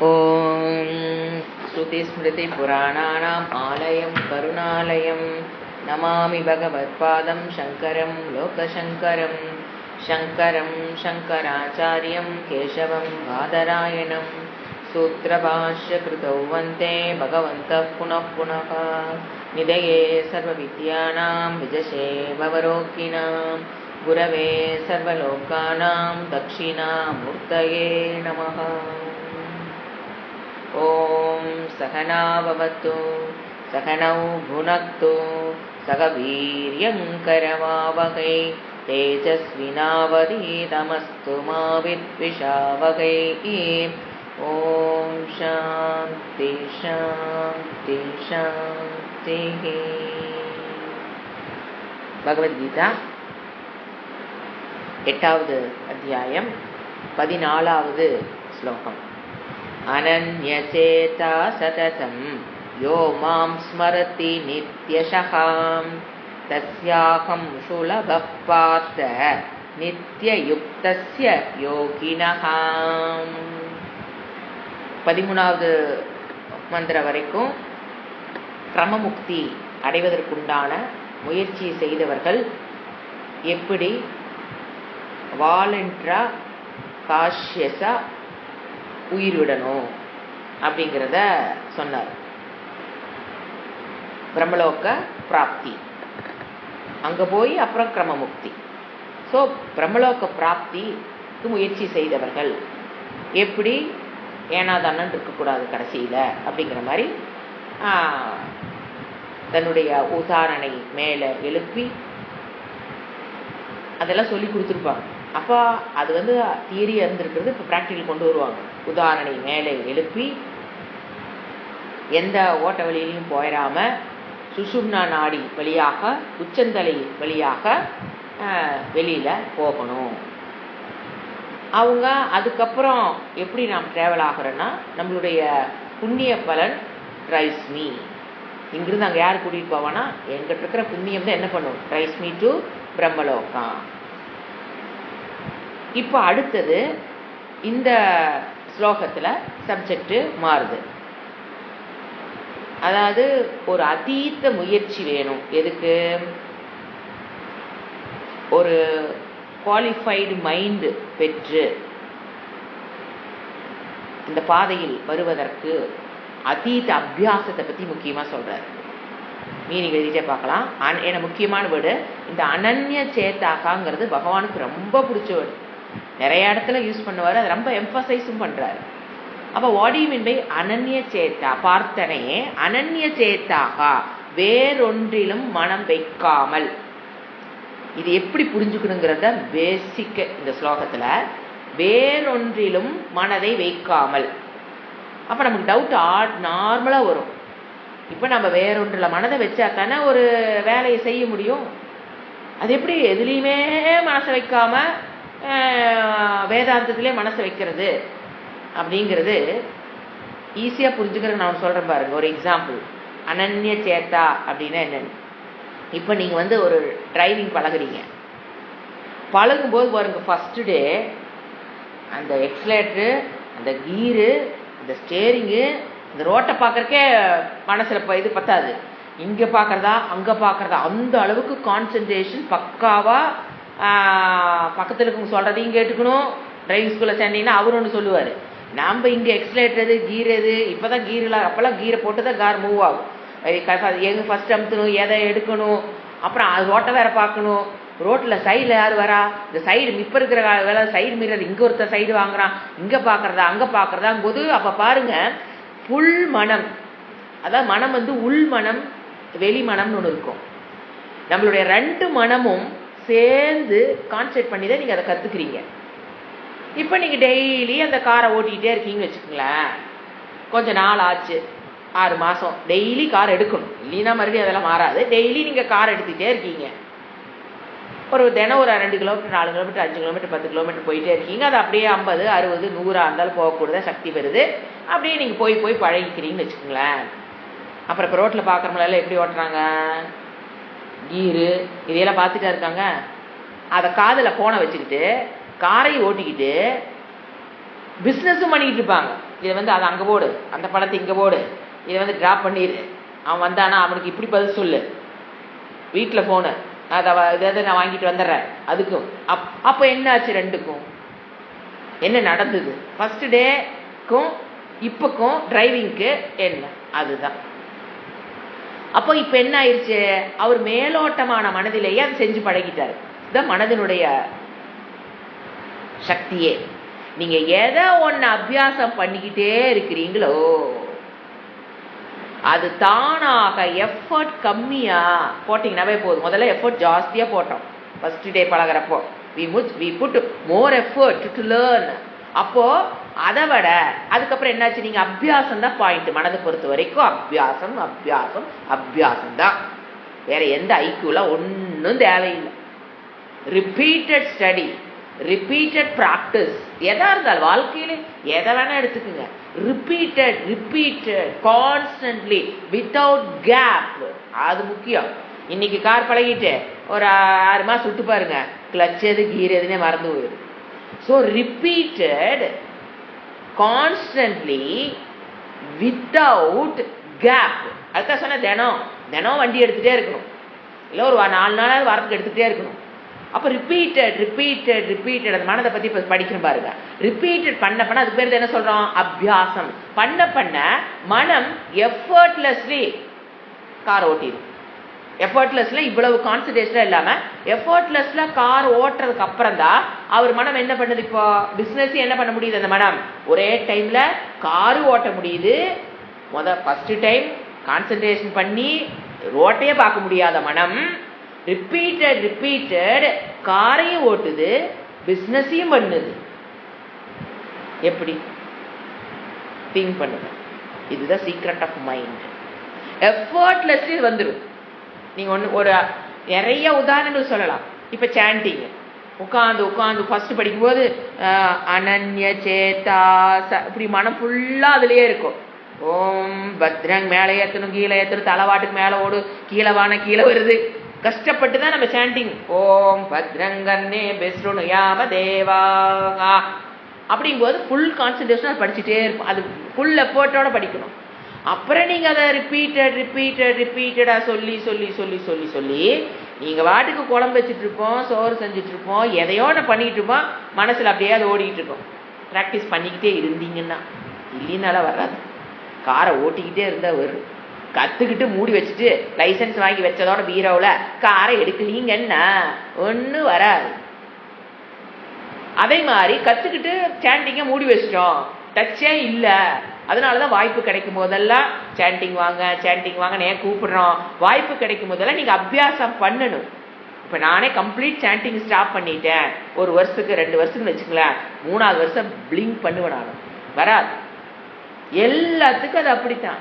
ஓம் ஸ்ருதிஸ்மிருதிபுராணானாம் ஆலயம் கருணாலயம் நமாமி பகவத்பாதம் சங்கரம் லோகசங்கரம் சங்கரம் சங்கராச்சாரியம் கேசவம் பாதராயணம் சூத்ரபாஷ்யகிருதௌ வந்தே பகவந்தः புனः புனः நிதயே சர்வவித்யானாம் விஜசே பவரோக்கிணாம் குரவே சர்வலோகானாம் தக்ஷிணாமூர்த்தயே நமः. ஓம் சகனா பவது சகனௌ புனக்து சக வீர்யங்கரவாவகை தேஜஸ்வினாவதீதமஸ்து மா வித்விஷாவகை. ஓம் சாந்தி சாந்தி சாந்தி. பகவத்கீதா 8வது அத்தியாயம் 14வது ஸ்லோகம். அனன்யசேதா சததம் யோ மாம் ஸ்மரதி நித்யஷஹாம் தஸ்யாஹம் சுலபः பார்த்த நித்யயுக்தஸ்ய யோகினஹாம். 13வது மந்திர வரைக்கும் கிரமமுக்தி அடைவதற்குண்டான முயற்சியை செய்தவர்கள் எப்படி வாலண்டரா காஷியஸா உயிர்விடணும் அப்படிங்கிறத சொன்னார். பிரம்மலோக பிராப்தி, அங்க போய் அப்புறம் கிரமமுக்தி. ஸோ பிரம்மலோக பிராப்திக்கு முயற்சி செய்தவர்கள் எப்படி ஏனாதானன் இருக்கக்கூடாது கடைசியில அப்படிங்கிற மாதிரி தன்னுடைய உதாரணை மேல எழுப்பி அதெல்லாம் சொல்லி கொடுத்துருப்பாங்க. அப்போ அது தியரியா இருந்திருக்கிறது இப்போ ப்ராக்டிக்கல் கொண்டு வருவாங்க. உதாரணை மேலே எழுப்பி எந்த ஓட்ட வழியிலையும் போயிடாம சுஷும்னா நாடி வழியாக உச்சந்தலை வழியாக வெளியில போகணும். அவங்க அதுக்கப்புறம் எப்படி நாம் டிராவல் ஆகிறோன்னா நம்மளுடைய புண்ணிய பலன் ட்ரைஸ் மீ. இங்கிருந்து அங்கே யார் கூட்டிகிட்டு போவான்னா எங்கிட்ட இருக்கிற புண்ணியம் தான் என்ன பண்ணும், ட்ரைஸ் மீ டு பிரம்மலோகா. இப்போ அடுத்தது இந்த ஸ்லோகத்துல சப்ஜெக்ட் மாறுது. அதாவது ஒரு அதீத முயற்சி வேணும். எதுக்கு? ஒரு குவாலிஃபைடு மைண்ட் பெற்று இந்த பாதையில் வருவதற்கு அதீத அபியாசத்தை பத்தி முக்கியமா சொல்றாரு. மீனிங் எழுதிட்டே பார்க்கலாம். ஏன்னா முக்கியமான வேர்டு இந்த அனன்ய சேத்தாகாங்கிறது பகவானுக்கு ரொம்ப பிடிச்ச வேர்டு. நிறைய இடத்துல யூஸ் பண்ணுவார், அது ரொம்ப எம்பசைஸும் பண்றாரு. அப்ப வாட் யூ மீன் பை அனன்ய சேத்தா? பார்த்தனையே அனன்ய சேத்தாகா, வேறொன்றிலும் மனம் வைக்காமல். இது எப்படி புரிஞ்சுக்கணுங்கிறத பேசிக்க இந்த ஸ்லோகத்துல. வேறொன்றிலும் மனதை வைக்காமல். அப்ப நமக்கு டவுட் நார்மலா வரும். இப்ப நம்ம வேறொன்றுல மனதை வச்சா தானே ஒரு வேலையை செய்ய முடியும். அது எப்படி எதுலையுமே மனசை வைக்காம வேதாந்தத்திலே மனசை வைக்கிறது அப்படிங்கிறது ஈஸியா புரிஞ்சுக்கிறது. நான் சொல்றேன் பாருங்க ஒரு எக்ஸாம்பிள். அனன்ய சேத்தா அப்படின்னா என்னன்னு, இப்ப நீங்க ஒரு டிரைவிங் பழகுறீங்க. பழகும்போது பாருங்க ஃபர்ஸ்ட் டே அந்த எக்ஸலேட்டரு, அந்த கீரு, அந்த ஸ்டேரிங்கு, இந்த ரோட்டை பார்க்கறக்கே மனசுல இது பத்தாது. இங்க பாக்குறதா அங்க பாக்குறதா, அந்த அளவுக்கு கான்சென்ட்ரேஷன் பக்காவா பக்கத்துல இருக்கவங்க சொல்றதையும் கேட்டுக்கணும். டிரைவிங் ஸ்கூல்ல சேர்ந்தீங்கன்னா அவர் ஒன்று சொல்லுவாரு, நம்ம இங்க எக்ஸலேட்டர் எது கீர் எது, இப்பதான் கீர்லாம் அப்பெல்லாம் கீரை போட்டுதான் கார் மூவ் ஆகும். எங்க ஃபர்ஸ்ட் அமுத்தணும், எதை எடுக்கணும், அப்புறம் ரோட்டை வேற பார்க்கணும். ரோட்ல சைடுல யாரு வரா, இந்த சைடு இப்ப இருக்கிற வேலை சைடு மீறது, இங்க ஒருத்தர் சைடு வாங்குறான், இங்க பாக்குறதா அங்க பாக்குறதா போது அப்ப பாருங்க புல் மனம். அதாவது மனம் உள் மனம் வெளி மனம்னு ஒன்று இருக்கும். நம்மளுடைய ரெண்டு மனமும் சேர்ந்து கான்சென்ட்ரேட் பண்ணி தான் நீங்க அதை கத்துக்கிறீங்க. இப்ப நீங்க டெய்லி அந்த காரை ஓட்டிக்கிட்டே இருக்கீங்கன்னு வச்சுக்கோங்களேன். கொஞ்ச நாள் ஆச்சு, 6 மாசம் டெய்லி கார் எடுக்கணும். இல்லைன்னா மறுபடியும் அதெல்லாம் மாறாது. டெய்லி நீங்க கார் எடுத்துக்கிட்டே இருக்கீங்க. ஒரு தினம் ஒரு 2 கிலோமீட்டர் 4 கிலோமீட்டர் 5 கிலோமீட்டர் 10 கிலோமீட்டர் போயிட்டே இருக்கீங்க. அது அப்படியே 50 60 100 இருந்தாலும் போகக்கூடாத சக்தி பெறுது. அப்படியே நீங்க போய் பழகிக்கிறீங்கன்னு வச்சுக்கோங்களேன். அப்புறம் இப்போ ரோட்ல பாக்குறவங்களெல்லாம் எப்படி ஓட்டுறாங்க, கீரு இதையெல்லாம் பார்த்துட்டா இருக்காங்க. அதை காதில் போனை வச்சுக்கிட்டு காரை ஓட்டிக்கிட்டு பிஸ்னஸும் பண்ணிக்கிட்டு இருப்பாங்க. இதை வந்து அதை அங்கே போடு, அந்த பணத்தை இங்கே போடு, இதை வந்து ட்ராப் பண்ணிடு, அவன் வந்தானா அவனுக்கு இப்படி பதில் சொல்லு, வீட்டில் ஃபோனு அதை இதை நான் வாங்கிட்டு வந்துடுறேன். அதுக்கும் அப்போ என்ன ஆச்சு? ரெண்டுக்கும் என்ன நடந்தது? ஃபர்ஸ்ட் டேக்கும் இப்போக்கும் டிரைவிங்க்கு என்ன? அதுதான். அப்போ இப்போ என்ன ஆயிடுச்சு? அவர் மேலோட்டமான மனதிலேயே அதை செஞ்சு பழகிட்டார். இதுதான் மனதினுடைய சக்தியே. நீங்க எதை ஒன்று அபியாசம் பண்ணிக்கிட்டே இருக்கிறீங்களோ அது தானாக எஃபர்ட் கம்மியா போட்டீங்கன்னாவே போதும். முதல்ல எஃபர்ட் ஜாஸ்தியா போட்டோம் ஃபர்ஸ்ட் டே பழகிறப்போ. we put more effort to learn. அப்போ அதை விட அதுக்கப்புறம் என்னாச்சு? நீங்க அபியாசம் தான் பாயிண்ட். மனதை பொறுத்த வரைக்கும் அபியாசம் அபியாசம் அபியாசம் தான், வேற எந்த ஐக்கியூலாம் ஒன்றும் தேவையில்லை. Repeated study, repeated practice. எதா இருந்தாலும் வாழ்க்கையில எதை வேணா எடுத்துக்குங்க, ரிப்பீட்டட் கான்ஸ்டன்ட்லி வித்தவுட் கேப், அது முக்கியம். இன்னைக்கு கார் பழகிட்டு ஒரு 6 மாசம் விட்டு பாருங்க, கிளச் எது கீர் எதுனே மறந்து போயிடும். So repeated constantly without gap. அதுதான் சொன்ன தினம் வண்டி எடுத்துகிட்டே இருக்கணும், இல்லை ஒரு 4 நாளாவது வாரத்துக்கு எடுத்துகிட்டே இருக்கணும். அப்போ ரிப்பீட்டட் அந்த மனதை பற்றி இப்போ படிக்கணும் பாருங்க. ரிப்பீட்டட் பண்ண அதுக்கு பேர் என்ன சொல்கிறோம்? அபியாசம். பண்ண மனம் எஃபர்ட்லெஸ்லி கார் ஓட்டிடும். எஃபர்ட்லெஸ்ல இவ்வளவு கான்சன்ட்ரேஷன் இல்லாமல் எஃபர்ட்லெஸ்ல கார் ஓட்டுறதுக்கு அப்புறம் தான் அவர் மனம் என்ன பண்ணுது? இப்போ பிஸ்னஸ் என்ன பண்ண முடியுது? அந்த மனம் ஒரே டைம்ல காரு ஓட்ட முடியுது. ஃபர்ஸ்ட் டைம் கான்சன்ட்ரேஷன் பண்ணி ரோட்டையே பார்க்க முடியாத மனம் ரிப்பீட்டட் காரையும் ஓட்டுது, பிஸ்னஸையும் பண்ணுது. எப்படி? திங்க் பண்ணுங்க. இதுதான் சீக்ரெட் ஆஃப் மைண்ட். எஃபர்ட்லெஸ்லி வந்துடும். நீங்க ஒரு நிறைய உதாரணங்கள் சொல்லலாம். இப்ப சாண்டிங் உட்காந்து ஃபர்ஸ்ட் படிக்கும்போது அனன்ய சேதா இப்படி மனம் ஃபுல்லா அதுலயே இருக்கும். ஓம் பத்ரங் மேலே ஏற்றணும், கீழே ஏற்றணும், தலைவாட்டுக்கு மேலே ஓடு, கீழே வான கீழே வருது. கஷ்டப்பட்டு தான் நம்ம சாண்டிங் ஓம் பத்ரங்கன்னே பெஸ்ட்னு யாம தேவா அப்படிங்கும்போது ஃபுல் கான்சன்ட்ரேஷன் படிச்சுட்டே இருப்போம். அது ஃபுல் எஃபர்ட்டோட படிக்கணும். அப்புறம் நீங்க அதை ரிப்பீட்டடா சொல்லி நீங்க வாட்டுக்கு குழம்பு வச்சுட்டு இருப்போம், சோறு செஞ்சுட்டு இருப்போம், எதையோ பண்ணிட்டு இருப்போம், மனசுல அப்படியே அதை ஓடிக்கிட்டு இருக்கோம். ப்ராக்டிஸ் பண்ணிக்கிட்டே இருந்தீங்கன்னா, இல்லைனால வராது. காரை ஓட்டிக்கிட்டே இருந்தா வரும். கத்துக்கிட்டு மூடி வச்சுட்டு லைசன்ஸ் வாங்கி வச்சதோட பீரோவில் காரை எடுக்கலீங்கன்னா ஒன்றும் வராது. அதே மாதிரி கத்துக்கிட்டு சாண்டிங்க மூடி வச்சிட்டோம், டச்சே இல்லை. அதனாலதான் வாய்ப்பு கிடைக்கும் போதெல்லாம் சாண்டிங் வாங்க ஏன் கூப்பிடுறோம்? வாய்ப்பு கிடைக்கும் போதெல்லாம் நீங்க அபியாசம் பண்ணணும். இப்ப நானே கம்ப்ளீட் சாண்டிங் ஸ்டாப் பண்ணிட்டேன். 1 வருஷத்துக்கு 2 வருஷத்துக்கு வச்சுங்களேன், 3ஆவது வருஷம் பிளிங்க் பண்ணுவேன். நான் வராது. எல்லாத்துக்கும் அது அப்படித்தான்.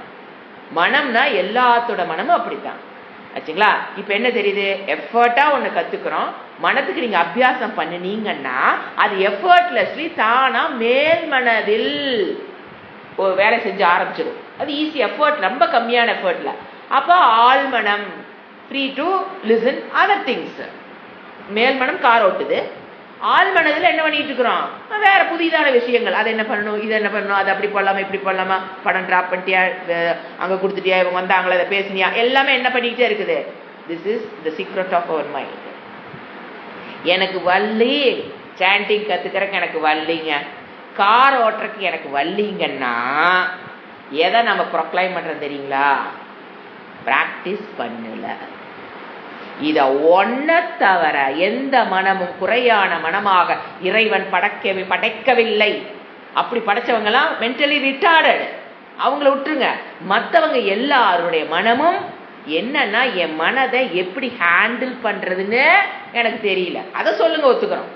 மனம்னா எல்லாத்தோட மனமும் அப்படித்தான் ஆச்சுங்களா? இப்ப என்ன தெரியுது? எஃபர்ட்டா ஒண்ணு கத்துக்கிறோம், மனத்துக்கு நீங்க அபியாசம் பண்ணினீங்கன்னா அது எஃபர்ட்லெஸ்லி தானா மேல் மனதில் ஒரு வேலை செஞ்சு ஆரம்பிச்சிடும். அது ஈஸி எஃபர்ட், ரொம்ப கம்மியான எஃபர்ட்ல. அப்போ ஆழ்மனம் free to listen other things. மேல் மனம் கார் ஓட்டுது, ஆழ்மனதில் என்ன பண்ணிட்டு இருக்கிறோம்? வேற புதிதான விஷயங்கள். அதை என்ன பண்ணணும், இது என்ன பண்ணணும், அது அப்படி போடலாமா, இப்படி போடலாமா, படம் டிராப் பண்ணிட்டியா, அங்க கொடுத்துட்டியா, இவங்க வந்தாங்களா, அதை பேசினியா, எல்லாமே என்ன பண்ணிக்கிட்டே இருக்குது. This is the secret of our mind. எனக்கு வள்ளி சாண்டிங் கத்துக்கிறக்கு எனக்கு வள்ளிங்க, கார் ஓட்டுறக்கு எனக்கு வள்ளிங்கன்னா எதை நம்ம ப்ரொக்ளைம் பண்றது தெரியுங்களா? பிராக்டிஸ் பண்ணல. இத ஒன்ன தவிர எந்த மனமும் குறையான மனமாக இறைவன் படைக்கவில்லை. அப்படி படைச்சவங்க எல்லாம் மென்டலி ரிட்டார்டட், அவங்கள விட்டுருங்க. மற்றவங்க எல்லாருடைய மனமும் என்னன்னா, என் மனதை எப்படி ஹேண்டில் பண்றதுன்னு எனக்கு தெரியல. அதை சொல்லுங்க, ஒத்துக்கிறோம்.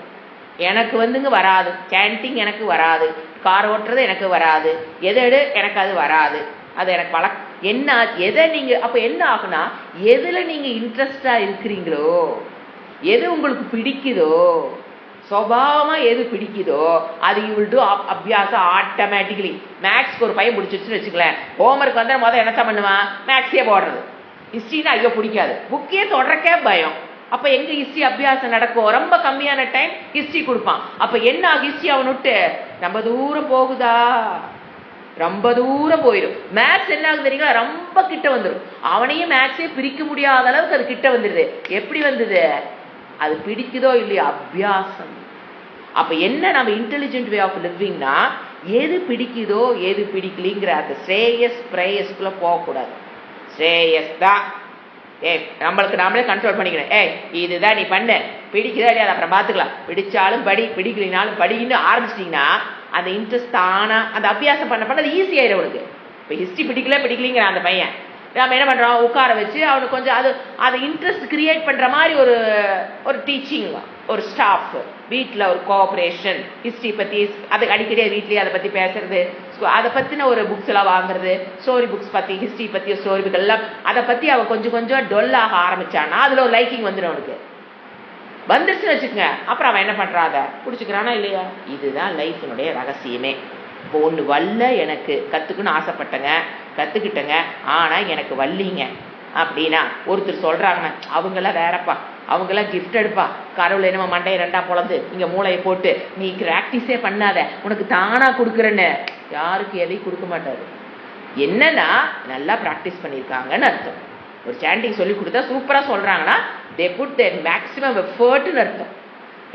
எனக்கு வந்துங்க வராது, சாண்டிங் எனக்கு வராது, கார் ஓட்டுறது எனக்கு வராது, எது எனக்கு அது வராது, அது எனக்கு என்ன எதை நீங்க அப்ப என்ன ஆகுனா, எதுல நீங்க இன்ட்ரெஸ்டா இருக்கிறீங்களோ, எது உங்களுக்கு பிடிக்குதோ, சுபாவமா எது பிடிக்குதோ அது யூ வில் டு அபியாசம் ஆட்டோமேட்டிக்கலி. மேக்ஸ்க்கு ஒரு பையன் பிடிச்சிருச்சுன்னு வச்சுக்கலேன், ஹோம்ஒர்க் வந்தா முதல்ல என்னத்தான் பண்ணுவான்? மேக்ஸே போடுறது. ஹிஸ்ட்ரினா ஐயோ பிடிக்காது, புக்கே தொடரக்கே பயம். அப்ப எங்க ஹிஸ்டரி அபியாசம் நடக்கும்? ரொம்ப கம்மியான டைம் ஹிஸ்டரி கொடுப்பான். அப்ப என்ன ஹிஸ்டரி அவன் விட்டு ரொம்ப தூரம் போகுதா? ரொம்ப தூரம் போயிடும். மேத்ஸ் என்ன ஆகுது தெரியுங்களா? ரொம்ப கிட்ட வந்துடும். அவனையும் மேத்ஸே பிரிக்க முடியாத அளவுக்கு அது கிட்ட வந்துடுது. எப்படி வந்தது? அது பிடிக்குதோ இல்லையோ அபியாசம். அப்ப என்ன நம்ம இன்டெலிஜென்ட் வே ஆஃப் லிவிங்னா, எது பிடிக்குதோ எது பிடிக்கலிங்கிற அந்த ஸ்ரேயஸ் பிரேயஸ்குள்ள போகக்கூடாது. ஸ்ரேயஸ் தான் நம்மளுக்கு நாமளே கண்ட்ரோல் பண்ணிக்கணும். இதுதான் நீ பண்ண, பிடிக்குதா இல்லையா அப்புறம் பார்த்துக்கலாம், பிடிச்சாலும் படி, பிடிக்கலினாலும் படின்னு ஆரம்பிச்சிட்டிங்கன்னா அந்த இன்ட்ரெஸ்ட் தானா அந்த அபியாசம் பண்ண பண்ண அது ஈஸி ஆயிடும் உனக்கு. இப்போ ஹிஸ்ட்ரி பிடிக்கலிங்கிற அந்த பையன் நம்ம என்ன பண்ணுறோம், உட்கார வச்சு அவனுக்கு கொஞ்சம் அது இன்ட்ரெஸ்ட் கிரியேட் பண்ணுற மாதிரி ஒரு டீச்சிங், ஒரு ஸ்டாஃப், வீட்டில் ஒரு கோஆப்ரேஷன், ஹிஸ்ட்ரி பற்றி அதை அடிக்கடி வீட்லேயே அதை பற்றி பேசுறது, அதை பற்றின ஒரு புக்ஸ் எல்லாம் வாங்குறது, ஸ்டோரி புக்ஸ் பற்றி, ஹிஸ்ட்ரி பற்றி ஸ்டோரி புக் எல்லாம் அதை பற்றி அவன் கொஞ்சம் கொஞ்சம் டொல்லாக ஆரம்பிச்சான்னா அதில் ஒரு லைக்கிங் வந்துடும். அவனுக்கு வந்துருச்சுன்னு வச்சுக்கோங்க, அப்புறம் அவன் என்ன பண்ணுறான், அதை பிடிச்சிக்கிறானா இல்லையா? இதுதான் லைஃபினுடைய ரகசியமே. இப்போ ஒன்று வல்ல, எனக்கு கற்றுக்குன்னு ஆசைப்பட்டேங்க, கற்றுக்கிட்டேங்க, ஆனால் எனக்கு வல்லிங்க அப்படின்னா ஒருத்தர் சொல்கிறாங்கன்னா அவங்களாம் வேறப்பா, அவங்களாம் கிஃப்ட் எடுப்பா, கடவுளை என்னமோ மண்டையை ரெண்டா பொழந்து இங்கே மூளையை போட்டு நீ ப்ராக்டிஸே பண்ணாத உனக்கு தானாக கொடுக்குறேன்னு யாருக்கு எதையும் கொடுக்க மாட்டாரு. என்னன்னா நல்லா ப்ராக்டிஸ் பண்ணியிருக்காங்கன்னு அர்த்தம். ஒரு சாண்டிங் சொல்லி கொடுத்தா சூப்பராக சொல்கிறாங்கன்னா தே புட் தேர் மேக்ஸிமம் எஃபர்ட்னு அர்த்தம்.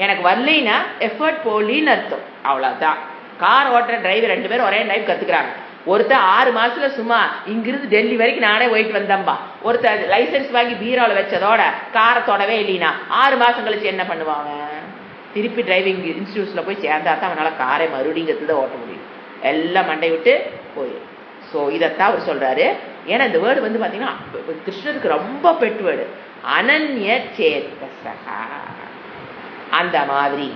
எனக்கு வரலைன்னா எஃபர்ட் போலின்னு அர்த்தம். அவ்வளோதான். கார் ஓட்டுற டிரைவர் 2 பேரும் ஒரே டைம் கற்றுக்குறாங்க. ஒருத்தர் 6 மாசத்துல சும்மா இங்கிருந்து டெல்லி வரைக்கும் நானே போயிட்டு வந்தேன்பா. ஒருத்தர் லைசன்ஸ் வாங்கி பீரோவில் வச்சதோட காரை தொடவே இல்லைனா 6 மாசம் கழிச்சு என்ன பண்ணுவாங்க? திருப்பி டிரைவிங் இன்ஸ்டியூட்ல போய் சேர்ந்தா தான் அவனால காரை மறுபடியும் தான் ஓட்ட முடியும். எல்லாம் மண்டை விட்டு போயிடும். ஸோ இதைத்தான் அவர் சொல்றாரு. ஏன்னா இந்த வேர்டு வந்து பார்த்தீங்கன்னா கிருஷ்ணருக்கு ரொம்ப பெட் வேர்டு, அனன்ய சேத்தசகா. அந்த மாதிரி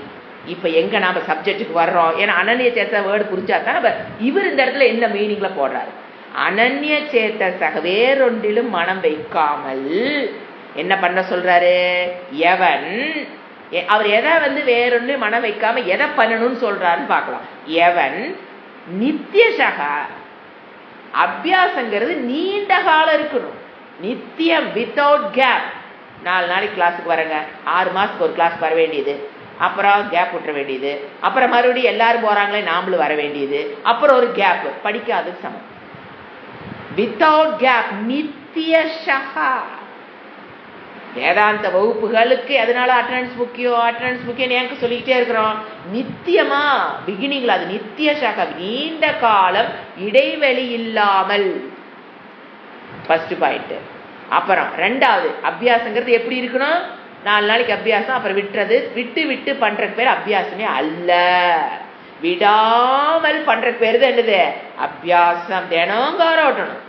இப்ப எங்க நாம சப்ஜெக்டுக்கு வர்றோம். ஏன்னா அனன்ய சேத்த வேர்டு புரிஞ்சாதான் நம்ம இவர் இந்த இடத்துல என்ன மீனிங்ல போடுறாரு. அனன்ய சேத்தசக, வேறொன்றிலும் மனம் வைக்காமல் என்ன பண்ண சொல்றாரு? எவன் அவர் எதை வந்து வேறொன்று மனம் வைக்காம எதை பண்ணணும்னு சொல்றாருன்னு பார்க்கலாம். எவன் நித்தியசகா, அபியாசங்கிறது நீண்ட காலம் இருக்கணும், நித்தியம், வித்தவுட் கேப். 4 நாளைக்கு கிளாஸுக்கு வரங்க, 6 மாசத்துக்கு ஒரு கிளாஸ் வர வேண்டியது, அப்புறம் கேப் விட்டுற வேண்டியது, அப்புறம் மறுபடியும் எல்லாரும் போறாங்களே நாமளும் வர வேண்டியது, அப்புறம் ஒரு கேப், படிக்காது சமம். வித்தவுட் கேப், நித்தியசகா. வேதாந்த வகுப்புகளுக்கு எதனால அட்டண்டன்ஸ் முக்கியம் எனக்கு சொல்லிக்கிட்டே இருக்கிறோம். நித்தியமா பிகினிங்ல அது நித்தியசகா, நீண்ட காலம் இடைவெளி இல்லாமல். First point. அப்புறம் 2வது அபியாசங்கிறது எப்படி இருக்கணும்? 4 நாளைக்கு அபியாசம், அப்புறம் விட்டுறது. விட்டு பண்றதுக்கு பேர் அபியாசமே அல்ல. விடாமல் பண்றதுக்கு பேரு தான் என்னது? அபியாசம். தினம் காரோட்டணும்,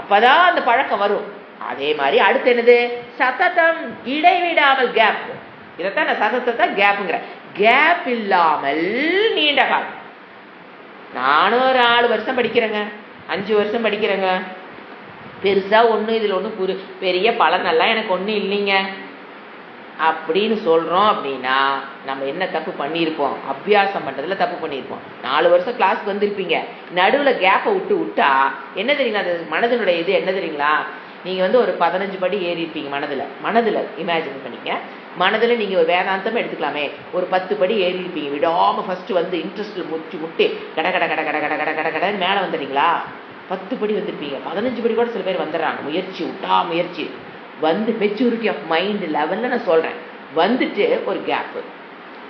அப்பதான் அந்த பழக்கம் வரும். அதே மாதிரி அடுத்து என்னது? சததம், இடைவிடாமல், கேப். இதைத்தான் நான் சதத்தை கேப்புங்கிற. கேப் இல்லாமல் நீண்ட காலம். நானும் ஒரு 4 வருஷம் படிக்கிறேங்க, 5 வருஷம் படிக்கிறேங்க, பெருசா ஒன்றும் இதில் ஒன்றும் பெரிய பலனெல்லாம் எனக்கு ஒன்றும் இல்லைங்க அப்படின்னு சொல்றோம். அப்படின்னா நம்ம என்ன தப்பு பண்ணியிருப்போம்? அபியாசம் பண்றதுல தப்பு பண்ணியிருப்போம். 4 வருஷம் கிளாஸ்க்கு வந்திருப்பீங்க, நடுவில் கேப்பை விட்டா என்ன தெரியுங்களா? அது மனதினுடைய இது என்ன தெரியுங்களா? நீங்க வந்து ஒரு 15 படி ஏறி இருப்பீங்க மனதில் இமேஜின் பண்ணிக்க. மனதில் நீங்க ஒரு வேதாந்தம் எடுத்துக்கலாமே, ஒரு 10 படி ஏறி இருப்பீங்க. விடாம ஃபர்ஸ்ட் வந்து இன்ட்ரெஸ்ட்ல முட்டி கட கட கட கட கட கட கட கடன்னு மேலே வந்துடுறீங்களா? 10 படி வந்திருப்பீங்க, 15 படி கூட சில பேர் வந்துடுறாங்க. முயற்சி வந்து மெச்சூரிட்டி ஆஃப் மைண்ட் லெவல்ல நான் சொல்றேன். வந்துட்டு ஒரு கேப்,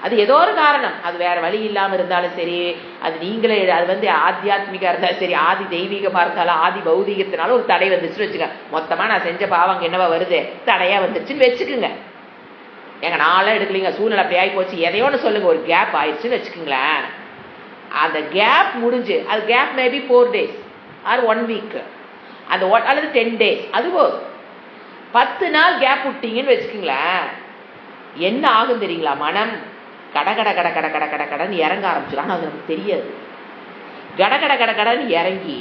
அது ஏதோ ஒரு காரணம், அது வேற வழி இல்லாம இருந்தாலும் சரி, அது நீங்களே, அது வந்து ஆத்தியாத்மிகா இருந்தாலும் சரி, ஆதி தெய்வீகமா இருந்தாலும், ஆதி பௌதிகத்தினால ஒரு தடை வந்துச்சுன்னு வச்சுக்க. மொத்தமா நான் செஞ்ச பாவம் என்னவா வருது? தடையா வந்துருச்சுன்னு வச்சுக்குங்க. எங்க நாளெல்லாம் எடுக்கலீங்க, சூழ்நிலை அப்படி ஆகி போச்சு, எதையோன்னு சொல்லுங்க, ஒரு கேப் ஆயிடுச்சுன்னு வச்சுக்கோங்களேன். அந்த கேப் முடிஞ்சு, அது gap maybe 4 days or 1 week, அந்த அல்லது 10 days, அது போதும். 10 நாள் கேப் விட்டீங்கன்னு வச்சுக்கோங்களேன், என்ன ஆகும் தெரியுங்களா? மனம் கட கட கட கட கட கட கடன்னு இறங்க ஆரம்பிச்சிடும். ஆனால் அது நமக்கு தெரியாது. கட கட கட கடன்னு இறங்கி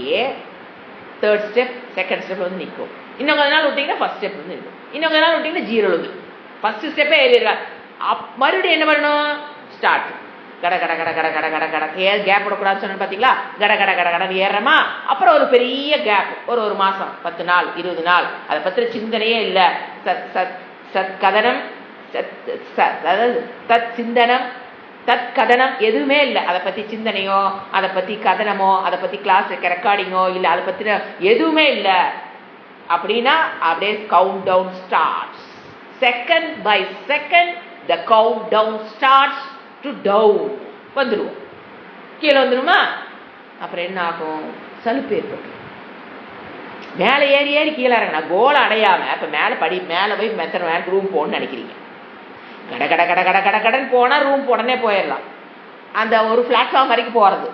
3rd step 2nd step வந்து நிற்கும். இன்னும் கொஞ்ச நாள் விட்டீங்கன்னா 1st step வந்து நிற்கும். இன்னும் கொஞ்ச நாள் விட்டீங்கன்னா 0 எழுது. 1st ஸ்டெப்பே ஏறிடுறா. மறுபடியும் என்ன பண்ணணும்? ஸ்டார்ட். கட கட கட கட கட கட கட கேப் விடக்கூடாதுன்னு சொன்ன பார்த்தீங்களா? கட கட கட கடன்னு ஏறமா. அப்புறம் ஒரு பெரிய கேப், ஒரு மாதம், 10 நாள், 20 நாள், அதை பற்றின சிந்தனையே இல்லை. சத் கதனம், அதாவது தத் சிந்தனம், தத் கதனம் எதுவுமே இல்லை. அதை பத்தி சிந்தனையோ, அதை பத்தி கதனமோ, அதை பத்தி கிளாஸ் ரெக்கார்டிங்கோ இல்லை, அதை பத்தின எதுவுமே இல்லை அப்படின்னா அப்படியே count down starts. Second by second the count down starts to down. வந்துடுவோம், கீழே வந்துடுமா. அப்புறம் என்ன ஆகும்? சலுப்பு ஏற்பட்டு மேலே ஏறி ஏறி கீழே இறங்கினா கோலை அடையாம இப்ப மேலே போய் மெத்தனை மேலே ரூம் போகணும்னு நினைக்கிறீங்க. கடை கடை கடை கடை கடை கடன் போனால் ரூம் உடனே போயிடலாம். அந்த ஒரு பிளாட்ஃபார்ம் வரைக்கும் போகிறது,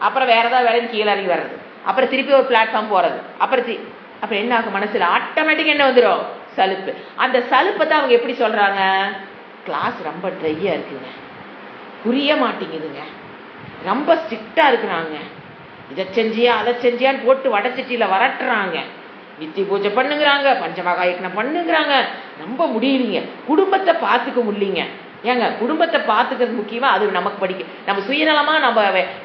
அப்புறம் வேற ஏதாவது வேலைன்னு கீழே இறங்கி வர்றது, அப்புறம் திருப்பி ஒரு பிளாட்ஃபார்ம் போகிறது, அப்புறம் என்ன ஆகும்? மனசில் ஆட்டோமேட்டிக் என்ன வந்துடும்? சலுப்பு. அந்த சலுப்பை தான் அவங்க எப்படி சொல்றாங்க? கிளாஸ் ரொம்ப ட்ரையா இருக்குங்க, புரிய மாட்டேங்குதுங்க, ரொம்ப ஸ்ட்ரிக்டா இருக்கிறாங்க, இதை செஞ்சியா அதை செஞ்சியான்னு போட்டு வடச்சட்டியில வரட்டுறாங்க, நித்தி பூஜை பண்ணுங்கிறாங்க, பஞ்சமகாயக்கனம் பண்ணுங்கிறாங்க, ரொம்ப முடியலீங்க, குடும்பத்தை பார்த்துக்க முடியலீங்க. ஏங்க குடும்பத்தை பார்த்துக்கிறது முக்கியமா? அது நமக்கு நம்ம சுயநலமா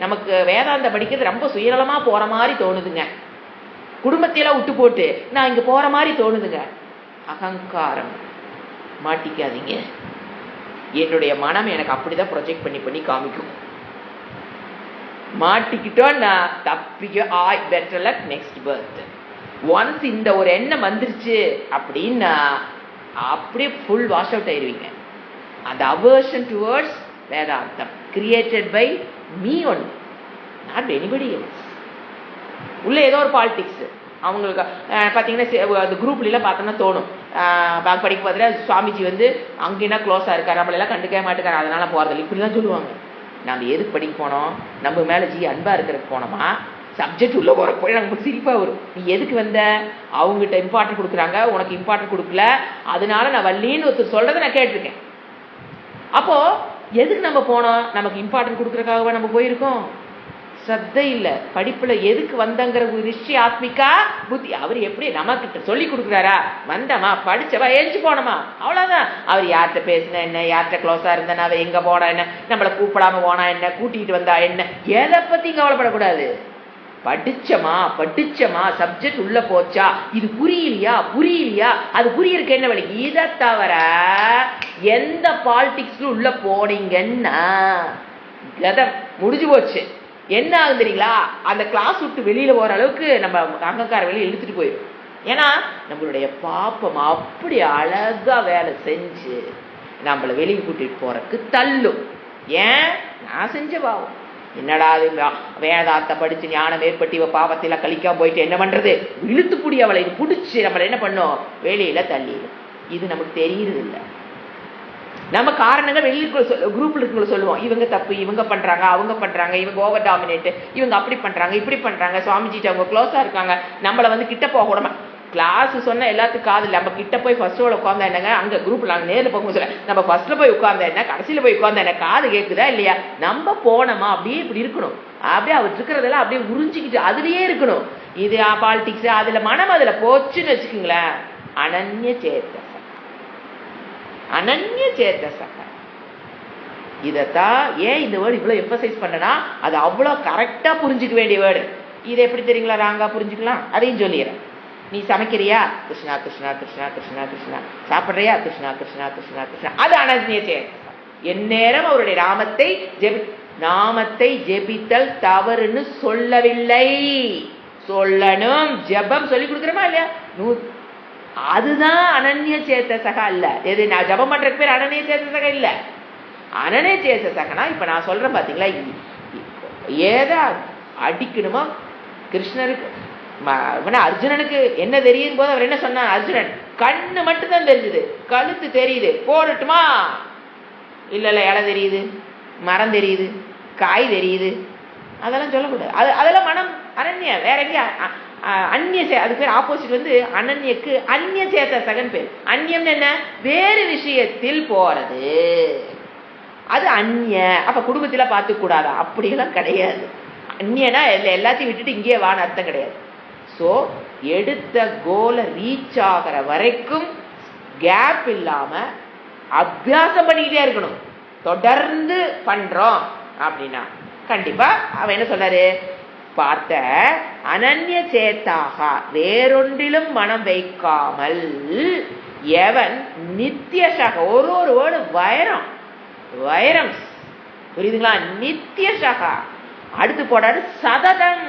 நமக்கு வேதாந்த படிக்கிறது ரொம்ப சுயநலமா போற மாதிரி தோணுதுங்க. குடும்பத்தையெல்லாம் விட்டு போட்டு நான் இங்க போற மாதிரி தோணுதுங்க. அகங்காரம். மாட்டிக்காதீங்க. என்னுடைய மனம் எனக்கு அப்படிதான் ப்ரொஜெக்ட் பண்ணி காமிக்கும். மாட்டிக்கிட்டோன்னா தப்பிக்க better luck next birth. Once இந்த ஒரு எண்ணம் வந்துருச்சு அப்படின்னா அப்படியே ஃபுல் வாஷ் அவுட் ஆயிடுவீங்க. அந்த aversion towards Vedantam created by me only, not anybody else. உள்ள ஏதோ ஒரு பாலிடிக்ஸ் அவங்களுக்கு பார்த்தீங்கன்னா அந்த குரூப்லாம் பார்த்தோம்னா தோணும், படிக்க பார்த்தா சுவாமிஜி வந்து அங்கேனா க்ளோஸாக இருக்கார், நம்மளெல்லாம் கண்டுக்கவே மாட்டேக்காரு, அதனால போகிறதில்ல, இப்படிலாம் சொல்லுவாங்க. நம்ம எதுக்கு படிக்க போனோம்? நம்ம மேலே அன்பா இருக்கிறதுக்கு போனோமா? சப்ஜெக்ட் உள்ள போற போய் நமக்கு சிரிப்பா வரும். நீ எதுக்கு வந்த? அவங்ககிட்ட இம்பார்ட்டன்ட் கொடுக்குறாங்க, உனக்கு இம்பார்ட்டன்ட் கொடுக்கல, அதனால நான் வள்ளின்னு ஒருத்தர் சொல்றதை நான் கேட்டிருக்கேன். அப்போ எதுக்கு நம்ம போனோம்? நமக்கு இம்பார்ட்டன்ட் கொடுக்கறதுக்காகவா நம்ம போயிருக்கோம்? சத்தை இல்லை. படிப்புல எதுக்கு வந்தங்கிற ரிஷி ஆத்மிகா புத்தி. அவர் எப்படி நமக்கிட்ட சொல்லி கொடுக்குறாரா? வந்தமா, படிச்சவா, எழுந்து போனோமா, அவ்வளவுதான். அவர் யார்கிட்ட பேசினா என்ன, யார்கிட்ட க்ளோஸா இருந்தா, அவ எங்க போனா என்ன, நம்மளை கூப்பிடாம போனா என்ன, கூட்டிட்டு வந்தா என்ன, எதை பத்தி கவலைப்படக்கூடாது. படிச்சமா சப்ஜெக்ட் உள்ள போச்சா, இது புரியலையா, அது புரியறதுக்கு என்ன வழி? இதை தவிர எந்த பாலிடிக்ஸ்ல உள்ள போனீங்கன்னா கதம் முடிஞ்சு போச்சு. என்ன ஆகுது தெரியுங்களா? அந்த கிளாஸ் விட்டு வெளியில போற அளவுக்கு நம்ம அகங்கார வெளியே இழுத்துட்டு போயிடும். ஏன்னா நம்மளுடைய பாப்பம் அப்படி அழகா வேலை செஞ்சு நம்மளை வெளியே கூட்டிட்டு போறதுக்கு தள்ளும். ஏன்? நான் செஞ்ச பாவம். என்னடா வேதாத்த படிச்சு ஞானம் ஏற்பட்டு இவ பாவத்தில கழிக்காம போயிட்டு என்ன பண்றது? இழுத்து புடி அவளை இது பிடிச்சி நம்மளை என்ன பண்ணும்? வெளியில தள்ளிடும். இது நமக்கு தெரியுறது இல்லை. நம்ம காரணங்கள் வெளியில குரூப்ல இருக்கிற சொல்லுவோம், இவங்க தப்பு, இவங்க பண்றாங்க, அவங்க பண்றாங்க, இவங்க ஓவர் டாமினேட், இவங்க அப்படி பண்றாங்க, இப்படி பண்றாங்க, சுவாமிஜிட்ட அவங்க க்ளோஸா இருக்காங்க, நம்மளை வந்து கிட்ட போக விடாம. கிளாஸ் சொன்னா எல்லாத்துக்கும் காது நம்ம கிட்ட போய் ஃபர்ஸ்ட் ரோல உட்கார்ந்தா என்னங்க, அங்க குரூப்ல நாங்க நேரில் போகும் சொல்ல நம்ம ஃபர்ஸ்ட்ல போய் உட்கார்ந்தா என்ன, கடைசியில போய் உட்கார்ந்தா என்ன, காது கேட்குதா இல்லையா? நம்ம போனோமா அப்படியே இப்படி இருக்கணும். அப்படியே அவர் இருக்கிறதெல்லாம் அப்படியே உறிஞ்சிக்கிட்டு அதுலயே இருக்கணும். இது பாலிடிக்ஸ் அதுல மனம் அதுல போச்சுன்னு வச்சுக்கோங்களேன். அனன்ய சேத்தசக. இதத்தான் ஏன் இந்த வேர்டு இவ்வளவு எம்பசைஸ் பண்ணனா, அது அவ்வளவு கரெக்டா புரிஞ்சுக்க வேண்டிய வேர்டு. இதை எப்படி தெரியுங்களா ராங்கா புரிஞ்சுக்கலாம்? அதையும் சொல்லிடுறேன். நீ சமைக்கிறியா? கிருஷ்ணா கிருஷ்ணா கிருஷ்ணா கிருஷ்ணா கிருஷ்ணா. சாப்பிட்றியா? கிருஷ்ணா கிருஷ்ணா கிருஷ்ணா கிருஷ்ணா. அது அனன்ய சேத்தசக. எந்நேரம் அவருடைய நாமத்தை ஜெபித்தல் தவறுன்னு சொல்லவில்லை. சொல்லணும். ஜெபம் சொல்லி கொடுக்குறோமா இல்லையா? அதுதான் அனன்ய சேத்தசகா இல்ல. எது நான் ஜபம் பண்றதுக்கு பேர் அனன்ய சேத்தசகா இல்ல. அனன்ய சேத்தசகனா இப்ப நான் சொல்றேன் பாத்தீங்களா, ஏதா அடிக்கணுமா கிருஷ்ணருக்கு அர்ஜுனனுக்கு என்ன தெரியும் போது அவர் என்ன சொன்னார்? அர்ஜுனன் கண்ணு மட்டும் தான் தெரிஞ்சுது, கழுத்து தெரியுது, போடட்டுமா? இல்ல இலை தெரியுது, மரம் தெரியுது, காய் தெரியுது, அதெல்லாம் சொல்லக்கூடாது. அதெல்லாம் மனம் அனன்ய. வேற எங்கேயா அது பேர் ஆப்போசிட் வந்து அனன்யக்கு அந்நிய சேத்தசகன் பேர். அந்நியம்னு என்ன? வேறு விஷயத்தில் போறது, அது அந்நிய. அப்ப குடும்பத்தில பார்த்துக்க கூடாதா? அப்படியெல்லாம் கிடையாது. அந்நியனா எல்லாத்தையும் விட்டுட்டு இங்கே வான்னு அர்த்தம் கிடையாது. ஸோ எடுத்த கோலை ரீச் ஆகிற வரைக்கும் கேப் இல்லாம அபியாசம் பண்ணிக்கிட்டே இருக்கணும். தொடர்ந்து பண்றோம் அப்படின்னா கண்டிப்பா அவன் என்ன சொன்னாரு? பார்த்த அனன்ய சேத்தாக, வேறொன்றிலும் மனம் வைக்காமல் எவன் நித்தியசக, ஒரு வேர்டு வைரம், வைரம், புரியுதுங்களா? நித்தியசகா. அடுத்து போடாரு சததம்,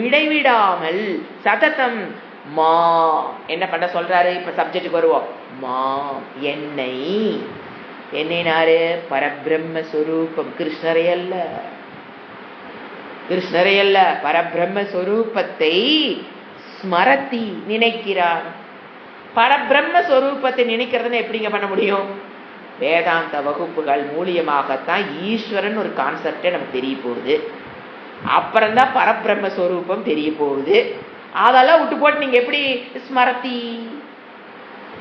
இடைவிடாமல், சததம் மா. என்ன பண்ண சொல்றாரு? இப்ப சப்ஜெக்டுக்கு வருவோம். மா என்னை, என்னைனாரு? பரபிரம்மஸ்வரூபம், கிருஷ்ணரை அல்ல, கிருஷ்ணரை அல்ல, பரபிரம்மஸ்வரூபத்தை ஸ்மரதி நினைக்கிறான். பரபிரம்மஸ்வரூபத்தை நினைக்கிறதுன்னு எப்படிங்க பண்ண முடியும்? வேதாந்த வகுப்புகள் மூலியமாகத்தான் ஈஸ்வரன் ஒரு கான்செப்டே நமக்கு தெரிய போகுது. அப்புறம்தான் பரபிரம்மஸ்வரூபம் தெரிய போகுது. அதெல்லாம் விட்டு போட்டு நீங்க எப்படி ஸ்மரதி?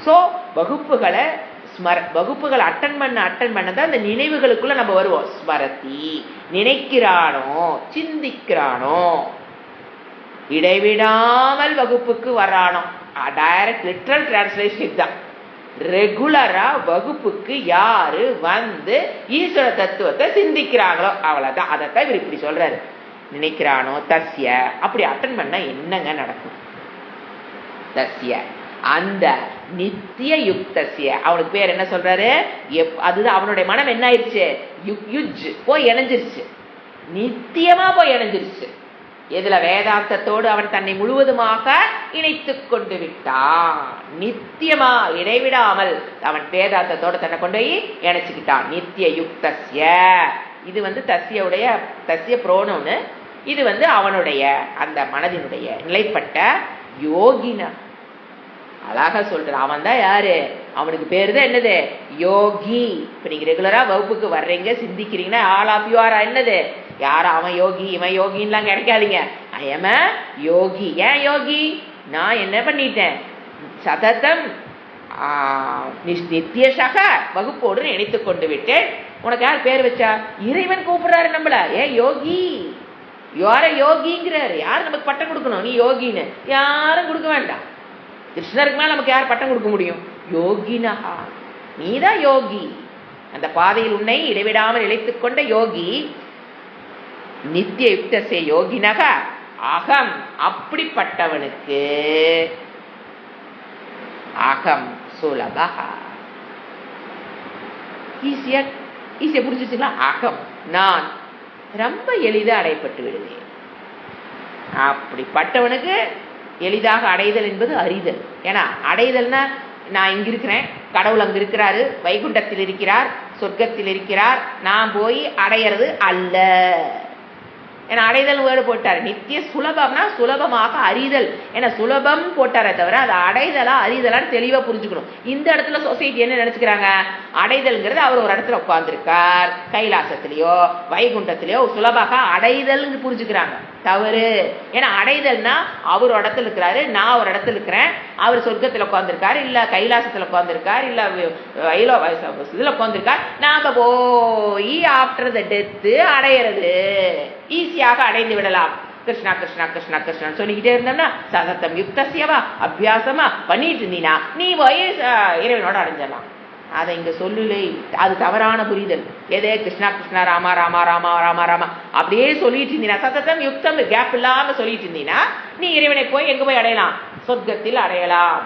சோ வகுப்புகளை வகுப்புகள் அட்டன் பண்ணதான் அந்த நினைவுகளுக்குள்ள நம்ம வருவோம். ஸ்மரதி, நினைக்கிறானோ, சிந்திக்கிறானோ, இடைவிடாமல் வகுப்புக்கு வர்றானோ. டைரக்ட் லிட்டரல் டிரான்ஸ்லேஷன் தான். ரெகுலரா வகுப்புக்கு யாரு வந்து ஈஸ்வர தத்துவத்தை சிந்திக்கிறாங்களோ அவ்வளவுதான். அதைத்தான் இவர் இப்படி சொல்றாரு. நினைக்கிறானோ தஸ்ய, அப்படி அட்டன் பண்ணா என்னங்க நடக்கும்? தஸ்ய, அந்த நித்திய யுக்தஸ்ய, அவனுக்கு பேர் என்ன சொல்றாரு? அதுதான் அவனுடைய மனம் என்ன ஆயிடுச்சு? யுஜ் போய் இணைஞ்சிருச்சு, நித்தியமா போய் இணைஞ்சிருச்சு. எதுல? வேதாந்தத்தோடு அவன் தன்னை முழுவதுமாக இணைத்து கொண்டு விட்டான். நித்தியமா இடைவிடாமல் அவன் வேதாந்தத்தோடு தன்னை கொண்டு போய் இணைச்சுக்கிட்டான். நித்திய யுக்தஸ்ய, இது வந்து தஸ்யவுடைய, தஸ்ய புரோனோன்னு, இது வந்து அவனுடைய அந்த மனதினுடைய நிலைப்பட்ட யோகின. அழகா சொல்றான். அவன் தான் யாரு? அவனுக்கு பேரு தான் என்னது? யோகி. இப்ப நீங்க ரெகுலரா வகுப்புக்கு வர்றீங்க, சிந்திக்கிறீங்கன்னா ஆல் ஆஃப் யூ ஆர் என்னது? யாரும் அவன் யோகி இவன் யோகின்லாம் கிடைக்காதீங்க. ஐ எம் அ யோகி. ஏன் யோகி? நான் என்ன பண்ணிட்டேன்? சததம் நித்தியசக வகுப்போடு நினைத்து கொண்டு விட்டேன். உனக்கு யார் பேர் வச்சா? இறைவன் கூப்பிடுறாரு நம்மள. ஏ யோகி, யார யோகிங்கிறாரு. யார் நமக்கு பட்டம் கொடுக்கணும்? நீ யோகின்னு யாரும் கொடுக்க வேண்டாம். கிருஷ்ணருக்கு மேல நமக்கு யார் பட்டம் கொடுக்க முடியும்? யோகினஹா, நீதான் யோகி. அந்த பாதையில் உன்னை இடைவிடாமல் இழைத்துக் கொண்ட யோகி. நித்திய யுக்தசே யோகினக அகம், அப்படிப்பட்டவனுக்கு அகம் சுலபா. ஈஸியா புரிஞ்சுச்சுங்களா? அகம், நான் ரொம்ப எளிதா அடையப்பட்டு விடுவேன். அப்படிப்பட்டவனுக்கு எளிதாக அடைதல் என்பது அறிதல். ஏன்னா அடைதல்னா, நான் இங்க இருக்கிறேன், கடவுள் அங்க இருக்கிறாரு, வைகுண்டத்தில் இருக்கிறார், சொர்க்கத்தில் இருக்கிறார், நான் போய் அடையிறது அல்ல. ஏன்னா அடைதல் வேர்டு போட்டார். நித்திய சுலபம்னா சுலபமாக அறிதல். ஏன்னா சுலபம் போட்டாரே தவிர அது அடைதலா அறிதலான்னு தெளிவா புரிஞ்சுக்கணும். இந்த இடத்துல சொசைட்டி என்ன நினைச்சுக்கிறாங்க? அடைதல்ங்கிறது அவர் ஒரு இடத்துல உட்கார்ந்துருக்கார், கைலாசத்திலேயோ வைகுண்டத்திலேயோ சுலபாக அடைதல் புரிஞ்சுக்கிறாங்க. தவறு. ஏன்னா அடைதல்னா அவர் ஒரு இடத்துல இருக்கிறாரு, நான் ஒரு இடத்துல இருக்கிறேன், அவர் சொர்க்கத்துல உட்கார்ந்துருக்காரு, இல்ல கைலாசத்துல உட்கார்ந்துருக்கார், இல்ல இதுல உட்கார்ந்துருக்கார், நாம போய் ஆஃப்டர் த டெத்து அடையிறது ஈஸியாக அடைந்து விடலாம். கிருஷ்ணா கிருஷ்ணா கிருஷ்ணா கிருஷ்ணா சொல்லிக்கிட்டே இருந்தோம்னா சதத்தம் யுக்தசியவா அபியாசமா பண்ணிட்டு இருந்தீனா நீ போய் இறைவனோட அடைஞ்சிடலாம். அதை இங்க சொல்லல. அது தவறான புரிதல். எதே கிருஷ்ணா கிருஷ்ணா ராமா ராமா ராமா ராமா ராமா அப்படியே சொல்லிட்டு இருந்தீனா, சதத்தம் யுக்தம் கேப் இல்லாம சொல்லிட்டு இருந்தீனா நீ இறைவனை போய் எங்க போய் அடையலாம்? சொர்க்கத்தில் அடையலாம்,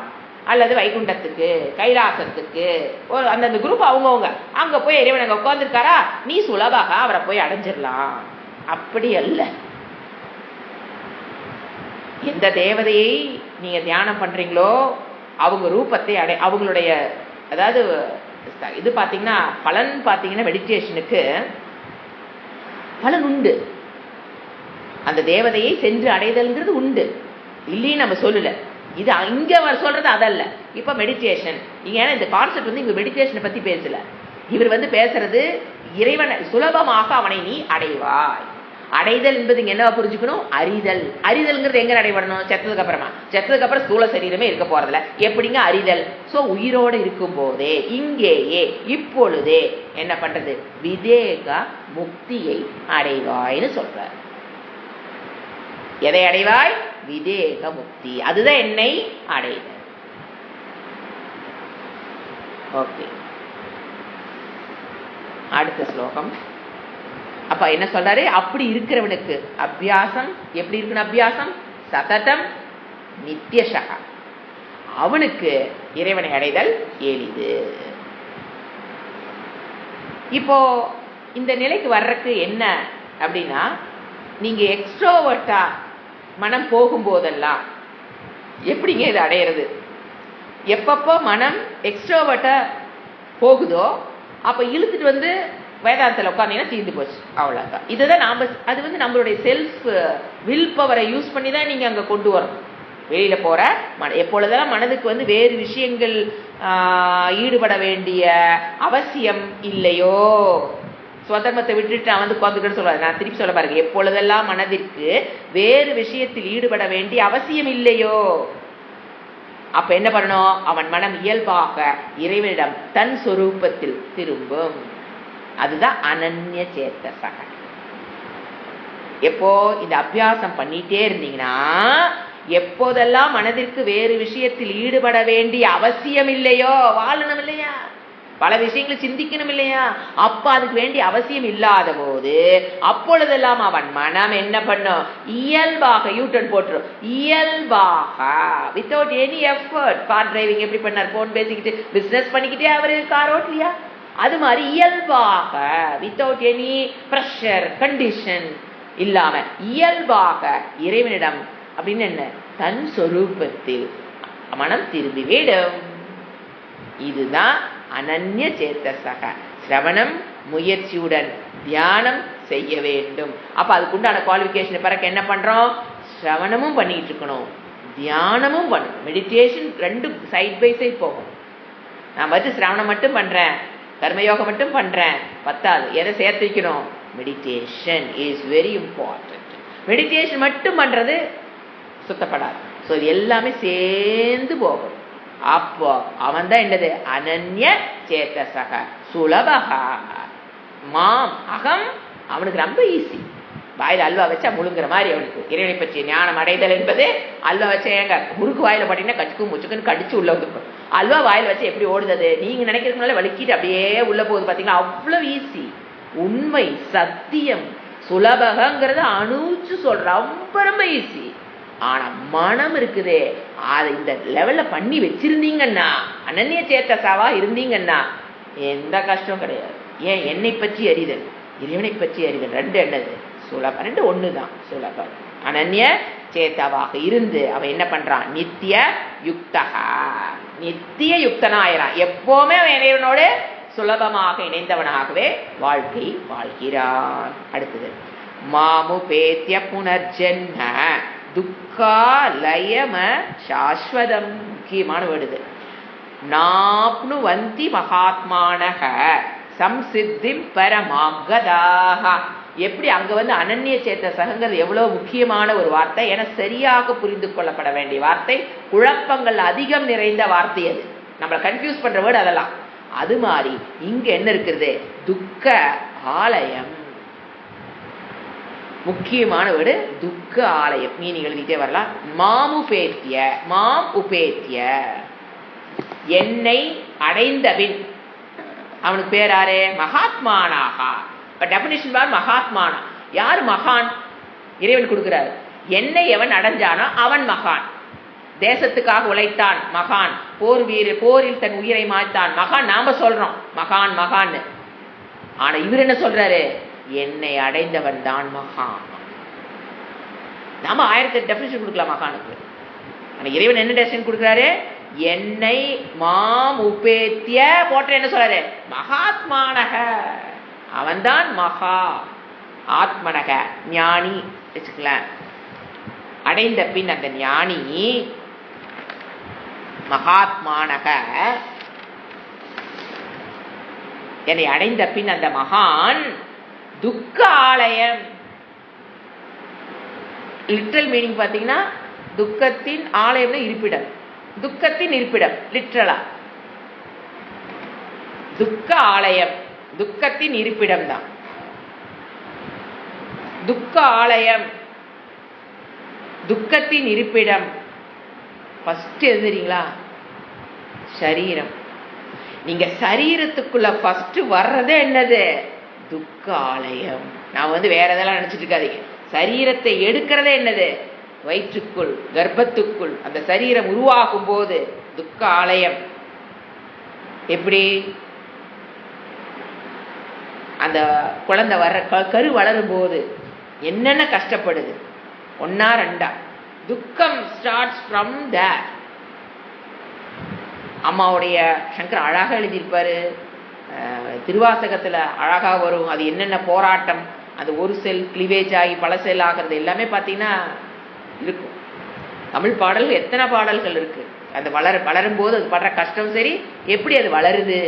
அல்லது வைகுண்டத்துக்கு, கைலாசத்துக்கு. ஒரு அந்தந்த குரூப் அவங்கவுங்க அங்க போய் இறைவன் அங்க உட்கார்ந்துருக்காரா, நீ சுலபாக அவரை போய் அடைஞ்சிடலாம். அப்படி அல்ல. எந்த தேவதையை நீங்க தியானம் பண்றீங்களோ அவங்க ரூபத்தை அவங்களுடைய, அதாவது இது பாத்தீங்கன்னா பலன் பாத்தீங்கன்னா மெடிடேஷனுக்கு பலன் உண்டு. அந்த தேவதையை சென்று அடைதல்ங்கிறது உண்டு, இல்லைன்னு நம்ம சொல்லல. இது அங்க சொல்றது அதல்ல. இப்ப மெடிடேஷன் ஏன்னா இந்த கான்செப்ட் வந்து இங்க மெடிடேஷனை பத்தி பேசல. இவர் வந்து பேசுறது இறைவனை சுலபமாக அவனை நீ அடைவாய். அடைதல் என்பது இங்க என்ன புரிஞ்சுக்கணும்? அறிதல். அறிதல்ங்கிறது எங்க அடைபடணும்? செத்ததுக்கு அப்புறமா. செத்ததுக்கு அப்புறம் ஸ்தூல சரீரமே இருக்க போறதில்ல. எப்படிங்க அறிதல்? சோ உயிரோடு இருக்கும் போதே, இங்கேயே இப்பொழுதே என்ன பண்றது? விதேக முக்தியை அடைவாய்னு சொல்ற. எதை அடைவாய்? விதேக முக்தி. அதுதான் என்னை அடைதல். ஓகே, அடுத்த ஸ்லோகம். அப்ப என்ன சொல்றாரு? அப்படி இருக்கிறவனுக்கு அபியாசம் எப்படி இருக்கணும்? அபியாசம் சததம் நித்தியசகா. அவனுக்கு இறைவனை அடைதல் எளிது. இப்போ இந்த நிலைக்கு வர்றதுக்கு என்ன அப்படின்னா, நீங்க எக்ஸ்ட்ரோவர்ட்டா மனம் போகும்போதெல்லாம் எப்படிங்க இது அடையிறது? எப்பப்போ மனம் எக்ஸ்ட்ரோவர்ட்டா போகுதோ அப்ப இழுத்துட்டு வந்து வேதாந்தத்தில் உட்காந்தீங்கன்னா தீர்ந்து போச்சு, அவ்வளோதான். இதுதான் நாம, அது வந்து நம்மளுடைய செல்ஃப் வில் பவரை யூஸ் பண்ணி தான் நீங்க அங்க கொண்டு வரணும். வெளியில போற எப்பொழுதெல்லாம் மனதுக்கு வந்து வேறு விஷயங்கள் ஈடுபட வேண்டிய அவசியம் இல்லையோ, சுதர்மத்தை விட்டுட்டு நான் வந்து உட்காந்துக்கிட்டு சொல்லுவாரு. நான் திருப்பி சொல்ல பாருங்க, எப்பொழுதெல்லாம் மனதிற்கு வேறு விஷயத்தில் ஈடுபட வேண்டிய அவசியம் இல்லையோ, அப்ப என்ன பண்ணணும்? அவன் மனம் இயல்பாக இறைவனிடம் தன் சொரூபத்தில் திரும்பும். அதுதான் அனன்ய சேத்தசக. எப்போ இந்த அபியாசம் பண்ணிட்டே இருந்தீங்கன்னா, எப்போதெல்லாம் மனதிற்கு வேறு விஷயத்தில் ஈடுபட வேண்டிய அவசியம் இல்லையோ, வாழணும் இல்லையா, பல விஷயங்களை சிந்திக்கணும் இல்லையா, அப்ப அதுக்கு வேண்டிய அவசியம் இல்லாத போது அப்பொழுதெல்லாம் அவன் மனம் என்ன பண்ணும்? இயல்பாக யூட்டன் போட்டுரும். இயல்பாக without any effort. Car driving எப்படி பண்ணார்? போன் பேசிக்கிட்டு பிசினஸ் பண்ணிக்கிட்டே அவரு கார் ஓட்டலையா? அது மாதிரி இயல்பாக வித்தவுட் எனி பிரஷர் கண்டிஷன் இல்லாம இயல்பாக இறைவனிடம் அப்படின்னு என்ன? தன் சொரூபத்தில் மனம் திரும்பிவிடும். இதுதான் அனன்ய சேத்தசக. சிரவணம் முயற்சியுடன் தியானம் செய்ய வேண்டும். அப்ப அதுக்குண்டான குவாலிஃபிகேஷன் பிறகு என்ன பண்றோம்? சிரவணமும் பண்ணிட்டு இருக்கணும், தியானமும் பண்ணணும். மெடிடேஷன் ரெண்டும் சைட் பை சைட் போகும். நான் வந்து சிரவணம் மட்டும் பண்றேன், கர்மயோகம் மட்டும் பண்றேன் பத்தாது. எதை சேர்த்து வைக்கணும்? Meditation is very important. Meditation மட்டும் பண்றது சுத்தப்படாது. ஸோ இது எல்லாமே சேர்ந்து போகும். அப்போ அவன் தான் என்னது? அனன்ய சேத்தசக சுலபக. மாம் அகம் அவனுக்கு ரொம்ப ஈஸி. வாயில அல்வா வச்சா முழுங்குற மாதிரி அவனுக்கு இறைவனை பற்றிய ஞானம் அடைதல் என்பது. அல்வா வச்சா ஏங்க முறுக்கு வாயில பாத்தீங்கன்னா கச்சுக்கும் முச்சுக்குன்னு கடிச்சு உள்ள வந்து, அல்வா வாயில வச்சு எப்படி ஓடுது? நீங்க நினைக்கிறதுனால வலிக்கிட்டு அப்படியே உள்ள போகுது. பாத்தீங்கன்னா அவ்வளவு ஈஸி. உண்மை சத்தியம் சுலபகங்கிறத அணுச்சு சொல்ற ரொம்ப ரொம்ப ஈஸி. ஆனா மனம் இருக்குதே, அதை இந்த லெவல்ல பண்ணி வச்சிருந்தீங்கன்னா, அனன்ய சேத்தசாவா இருந்தீங்கன்னா எந்த கஷ்டம் கிடையாது. ஏன்? என்னை பற்றி அறிதல், இறைவனை பற்றி அறிதல் ரெண்டு என்னது? சுலபம். ரெண்டு ஒண்ணுதான். சுலபம். அனன்ய சேத்தாவாக இருந்து அவன் என்ன பண்றான்? நித்திய யுக்தகா, நித்திய யுக்தனாயிரான். எப்பவுமே அவன் இறைவனோடு சுலபமாக இணைந்தவனாகவே வாழ்க்கை வாழ்கிறான். அடுத்தது மாமுபேத்ய புனர்ஜன்ம துக்காலயம சாஸ்வதம். முக்கியமான வேடுது. நாப்னு வந்தி மகாத்மானக சம்சித்திம் பரமாகதாக. எப்படி அங்க வந்து அனன்ய சேத்தசகங்கிறது எவ்வளவு முக்கியமான ஒரு வார்த்தை. என சரியாக புரிந்து கொள்ளப்பட வேண்டிய வார்த்தை. குழப்பங்கள் அதிகம் நிறைந்த வார்த்தை அது. நம்மளை கன்ஃபியூஸ் பண்ற வேர்டு அதெல்லாம். அது மாதிரி இங்க என்ன இருக்கிறது? துக்க ஆலயம். முக்கியமான வேர்டு துக்க ஆலயம். மீனிங் எழுதிட்டே வரலாம். மாமுபேத்திய, மாம் உபேத்திய, என்னை அடைந்தபின். அவனுக்கு பேர் யாரு? மகாத்மானாக. டெபினிஷன் பார் மகாத்மானா. யார் மகான்? இறைவன் கொடுக்கிறார். என்னை எவன் அடைஞ்சானோ அவன் மகான். தேசத்துக்காக உழைத்தான் மகான். போரில் தன் உயிரை மாய்த்தான் மகான். நாம சொல்றோம் மகான் மகான். ஆனா இவர் என்ன சொல்றாரு? என்னை அடைந்தவன் தான் மகான். நாம 1000 டெபினிஷன் கொடுக்கலாம் மகானுக்கு. ஆனா இறைவன் என்ன டெபினிஷன் கொடுக்கிறாரு? என்னை மாம் உபேத்திய போட்ட என்ன சொல்றாரு? மகாத்மானக. அவன்தான் மகா ஆத்மனக, ஞானி வச்சுக்கலாம். அடைந்த பின் அந்த ஞானி மகாத்மானக, என்னை அடைந்த பின் அந்த மகான் துக்க ஆலயம். லிட்ரல் மீனிங் பாத்தீங்கன்னா துக்கத்தின் ஆலயம்னு இருப்பிடம். துக்கத்தின் இருப்பிடம் லிட்ரலா துக்க ஆலயம். துக்கத்தின் இருப்பிடம் தான் துக்க ஆலயம். துக்கத்தின் இருப்பிடம் ஃபர்ஸ்ட் எழுதுறீங்களா? சரீரம். நீங்க சரீரத்துக்குள்ள ஃபர்ஸ்ட் வர்றதே என்னது? துக்க ஆலயம். நான் வந்து வேற எதெல்லாம் நினைச்சிட்டு இருக்காதீங்க. சரீரத்தை எடுக்கிறதே என்னது? வயிற்றுக்குள் கர்ப்பத்துக்குள் அந்த சரீரம் உருவாகும் போது துக்க ஆலயம். எப்படி அந்த குழந்தை கரு வளரும் போது என்னென்ன கஷ்டப்படுது, ஒன்னா ரெண்டா, துக்கம் ஸ்டார்ட்ஸ் ஃப்ரம் தேட். அம்மாவுடைய சங்கர் அழகாக எழுதியிருப்பாரு, திருவாசகத்துல அழகா வரும். அது என்னென்ன போராட்டம், அது ஒரு செல் கிளிவேஜ் ஆகி பல செல் ஆகிறது எல்லாமே பார்த்தீங்கன்னா இருக்கும். தமிழ் பாடல்கள் எத்தனை பாடல்கள் இருக்கு. அது வளரும் போது அது படுற கஷ்டம் சரி, எப்படி அது வளருது.